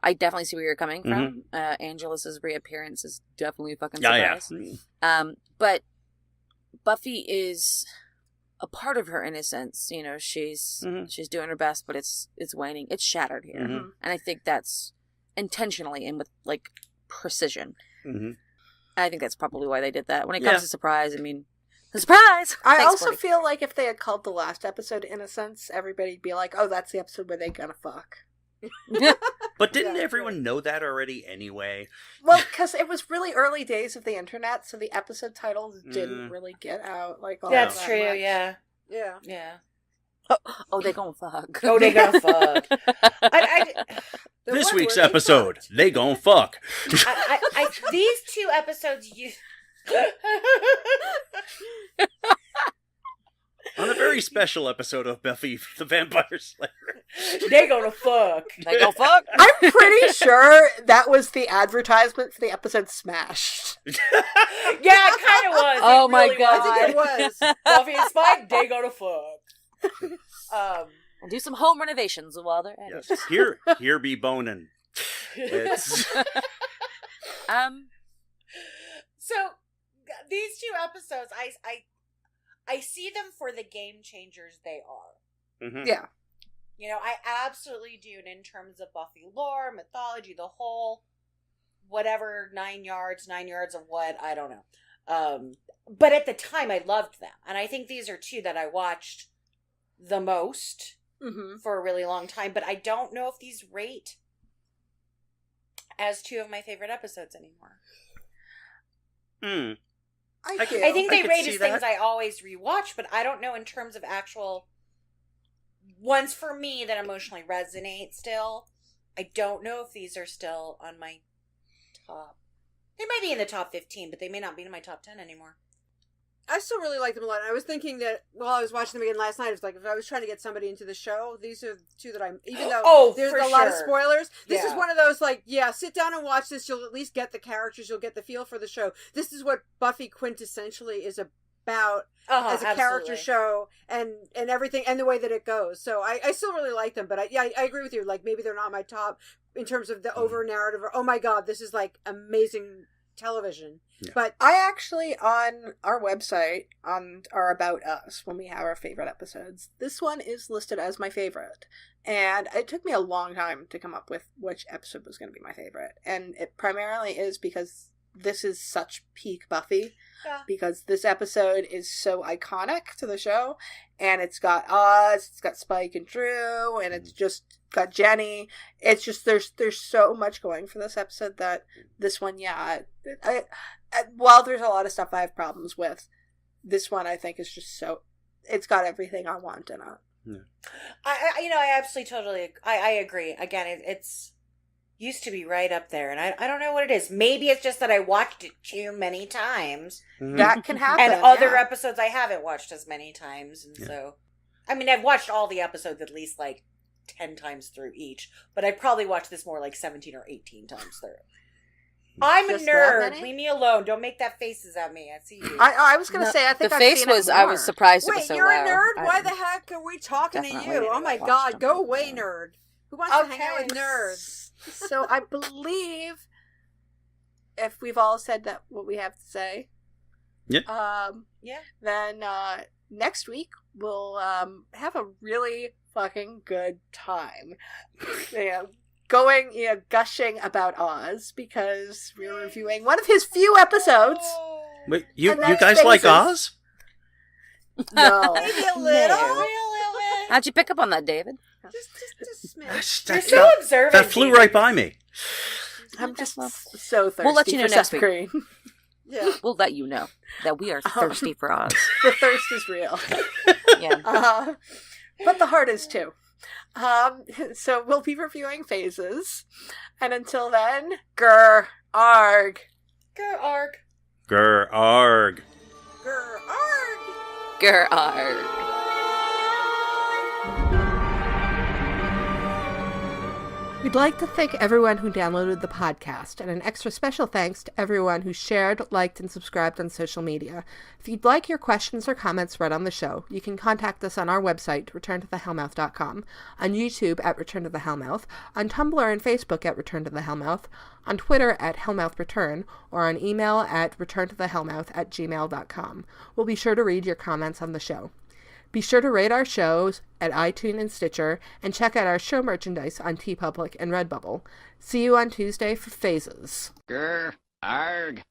[SPEAKER 8] I definitely see where you're coming from. Angelus's reappearance is definitely a fucking surprise.
[SPEAKER 6] Yeah.
[SPEAKER 8] But Buffy is... a part of her innocence, she's doing her best, but it's waning. It's shattered here, and I think that's intentionally and with precision. I think that's probably why they did that. When it comes to surprise, I mean, surprise!
[SPEAKER 1] I
[SPEAKER 8] Thanks,
[SPEAKER 1] also
[SPEAKER 8] Morty.
[SPEAKER 1] feel like if they had called the last episode Innocence, everybody'd be like, oh, that's the episode where they gonna fuck.
[SPEAKER 6] But didn't everyone know that already anyway?
[SPEAKER 1] Well, because it was really early days of the internet, so the episode titles didn't really get out. Like all
[SPEAKER 5] That's
[SPEAKER 1] that
[SPEAKER 5] true,
[SPEAKER 1] much.
[SPEAKER 5] yeah.
[SPEAKER 7] Yeah.
[SPEAKER 5] Yeah.
[SPEAKER 8] Oh, they gonna fuck.
[SPEAKER 5] Oh, they gonna fuck.
[SPEAKER 6] This week's episode, they gon' fuck.
[SPEAKER 5] These two episodes,
[SPEAKER 6] On a very special episode of Buffy the Vampire Slayer.
[SPEAKER 5] they gonna fuck.
[SPEAKER 8] They gonna fuck.
[SPEAKER 1] I'm pretty sure that was the advertisement for the episode Smashed.
[SPEAKER 5] Yeah, it kind of was.
[SPEAKER 8] Oh
[SPEAKER 5] It
[SPEAKER 8] my
[SPEAKER 5] really
[SPEAKER 8] God.
[SPEAKER 7] I think it was.
[SPEAKER 5] Buffy and Spike, they gonna fuck.
[SPEAKER 8] And do some home renovations while they're at it.
[SPEAKER 6] Yes, here be bonin'. It's...
[SPEAKER 5] So these two episodes, I see them for the game changers they are.
[SPEAKER 6] Mm-hmm.
[SPEAKER 1] Yeah.
[SPEAKER 5] You know, I absolutely do. And in terms of Buffy lore, mythology, the whole whatever 9 yards of what, I don't know. But at the time, I loved them. And I think these are two that I watched the most for a really long time. But I don't know if these rate as two of my favorite episodes anymore. I think they rate as things I always rewatch, but I don't know in terms of actual ones for me that emotionally resonate still. I don't know if these are still on my top. They might be in the top 15, but they may not be in my top 10 anymore.
[SPEAKER 7] I still really like them a lot. I was thinking that while I was watching them again last night, it was like if I was trying to get somebody into the show, these are two that I'm, even though there's a lot of spoilers, this is one of those like, yeah, sit down and watch this. You'll at least get the characters. You'll get the feel for the show. This is what Buffy quintessentially is about as a character show and everything and the way that it goes. So I still really like them, but I agree with you. Like maybe they're not my top in terms of the over narrative or, oh my God, this is like amazing television.
[SPEAKER 6] Yeah.
[SPEAKER 1] But I actually, on our website, on our About Us, when we have our favorite episodes, this one is listed as my favorite. And it took me a long time to come up with which episode was going to be my favorite. And it primarily is because this is such peak Buffy. Yeah. Because this episode is so iconic to the show. And it's got Oz, it's got Spike and Drew, and it's just got Jenny. It's just, there's so much going for this episode that this one, while there's a lot of stuff I have problems with, this one I think is just so, it's got everything I want in it.
[SPEAKER 6] Yeah.
[SPEAKER 5] I absolutely totally, I agree. Again, it's used to be right up there, and I don't know what it is. Maybe it's just that I watched it too many times.
[SPEAKER 6] Mm-hmm.
[SPEAKER 1] That can happen.
[SPEAKER 5] And other episodes I haven't watched as many times, and so, I mean, I've watched all the episodes at least like 10 times through each, but I probably watched this more like 17 or 18 times through. I'm
[SPEAKER 1] Just
[SPEAKER 5] a nerd.
[SPEAKER 1] that
[SPEAKER 5] Leave me alone. Don't make that faces at me. I see you.
[SPEAKER 1] I was going to say, I think
[SPEAKER 8] the
[SPEAKER 1] I've
[SPEAKER 8] face
[SPEAKER 1] seen it
[SPEAKER 8] was,
[SPEAKER 1] more.
[SPEAKER 8] I was surprised it was
[SPEAKER 7] Wait,
[SPEAKER 8] so
[SPEAKER 7] you're
[SPEAKER 8] loud.
[SPEAKER 7] a nerd? Why the heck are we talking to
[SPEAKER 8] Definitely
[SPEAKER 7] you? Oh my
[SPEAKER 8] watched
[SPEAKER 7] God,
[SPEAKER 8] them.
[SPEAKER 7] go away, nerd. Who wants to hang out with nerds?
[SPEAKER 1] So I believe if we've all said that what we have to say, then next week we'll have a really fucking good time. Gushing about Oz because we're reviewing one of his few episodes.
[SPEAKER 6] Wait, you
[SPEAKER 1] And that's
[SPEAKER 6] guys like
[SPEAKER 1] Faces.
[SPEAKER 6] Oz?
[SPEAKER 1] No.
[SPEAKER 7] Maybe a little.
[SPEAKER 8] How'd you pick up on that, David?
[SPEAKER 7] Just a smidge.
[SPEAKER 5] You're so observant.
[SPEAKER 6] That flew right by me.
[SPEAKER 1] I'm just so thirsty
[SPEAKER 8] We'll let you know
[SPEAKER 1] for
[SPEAKER 8] next
[SPEAKER 1] Seth
[SPEAKER 8] week.
[SPEAKER 1] Green.
[SPEAKER 7] Yeah.
[SPEAKER 8] We'll let you know that we are thirsty for Oz.
[SPEAKER 1] The thirst is real.
[SPEAKER 8] Yeah.
[SPEAKER 1] But the heart is too. So we'll be reviewing Phases. And until then, grr, arg.
[SPEAKER 5] Go arg.
[SPEAKER 6] Grr, arg.
[SPEAKER 7] Grr, arg.
[SPEAKER 8] Grr, arg.
[SPEAKER 1] We'd like to thank everyone who downloaded the podcast, and an extra special thanks to everyone who shared, liked, and subscribed on social media. If you'd like your questions or comments read on the show, you can contact us on our website, returntothehellmouth.com, on YouTube at Return to the Hellmouth, on Tumblr and Facebook at Return to the Hellmouth, on Twitter at HellmouthReturn, or on email at returntothehellmouth@gmail.com. We'll be sure to read your comments on the show. Be sure to rate our shows at iTunes and Stitcher, and check out our show merchandise on TeePublic and Redbubble. See you on Tuesday for Phases.
[SPEAKER 9] Grr, arg.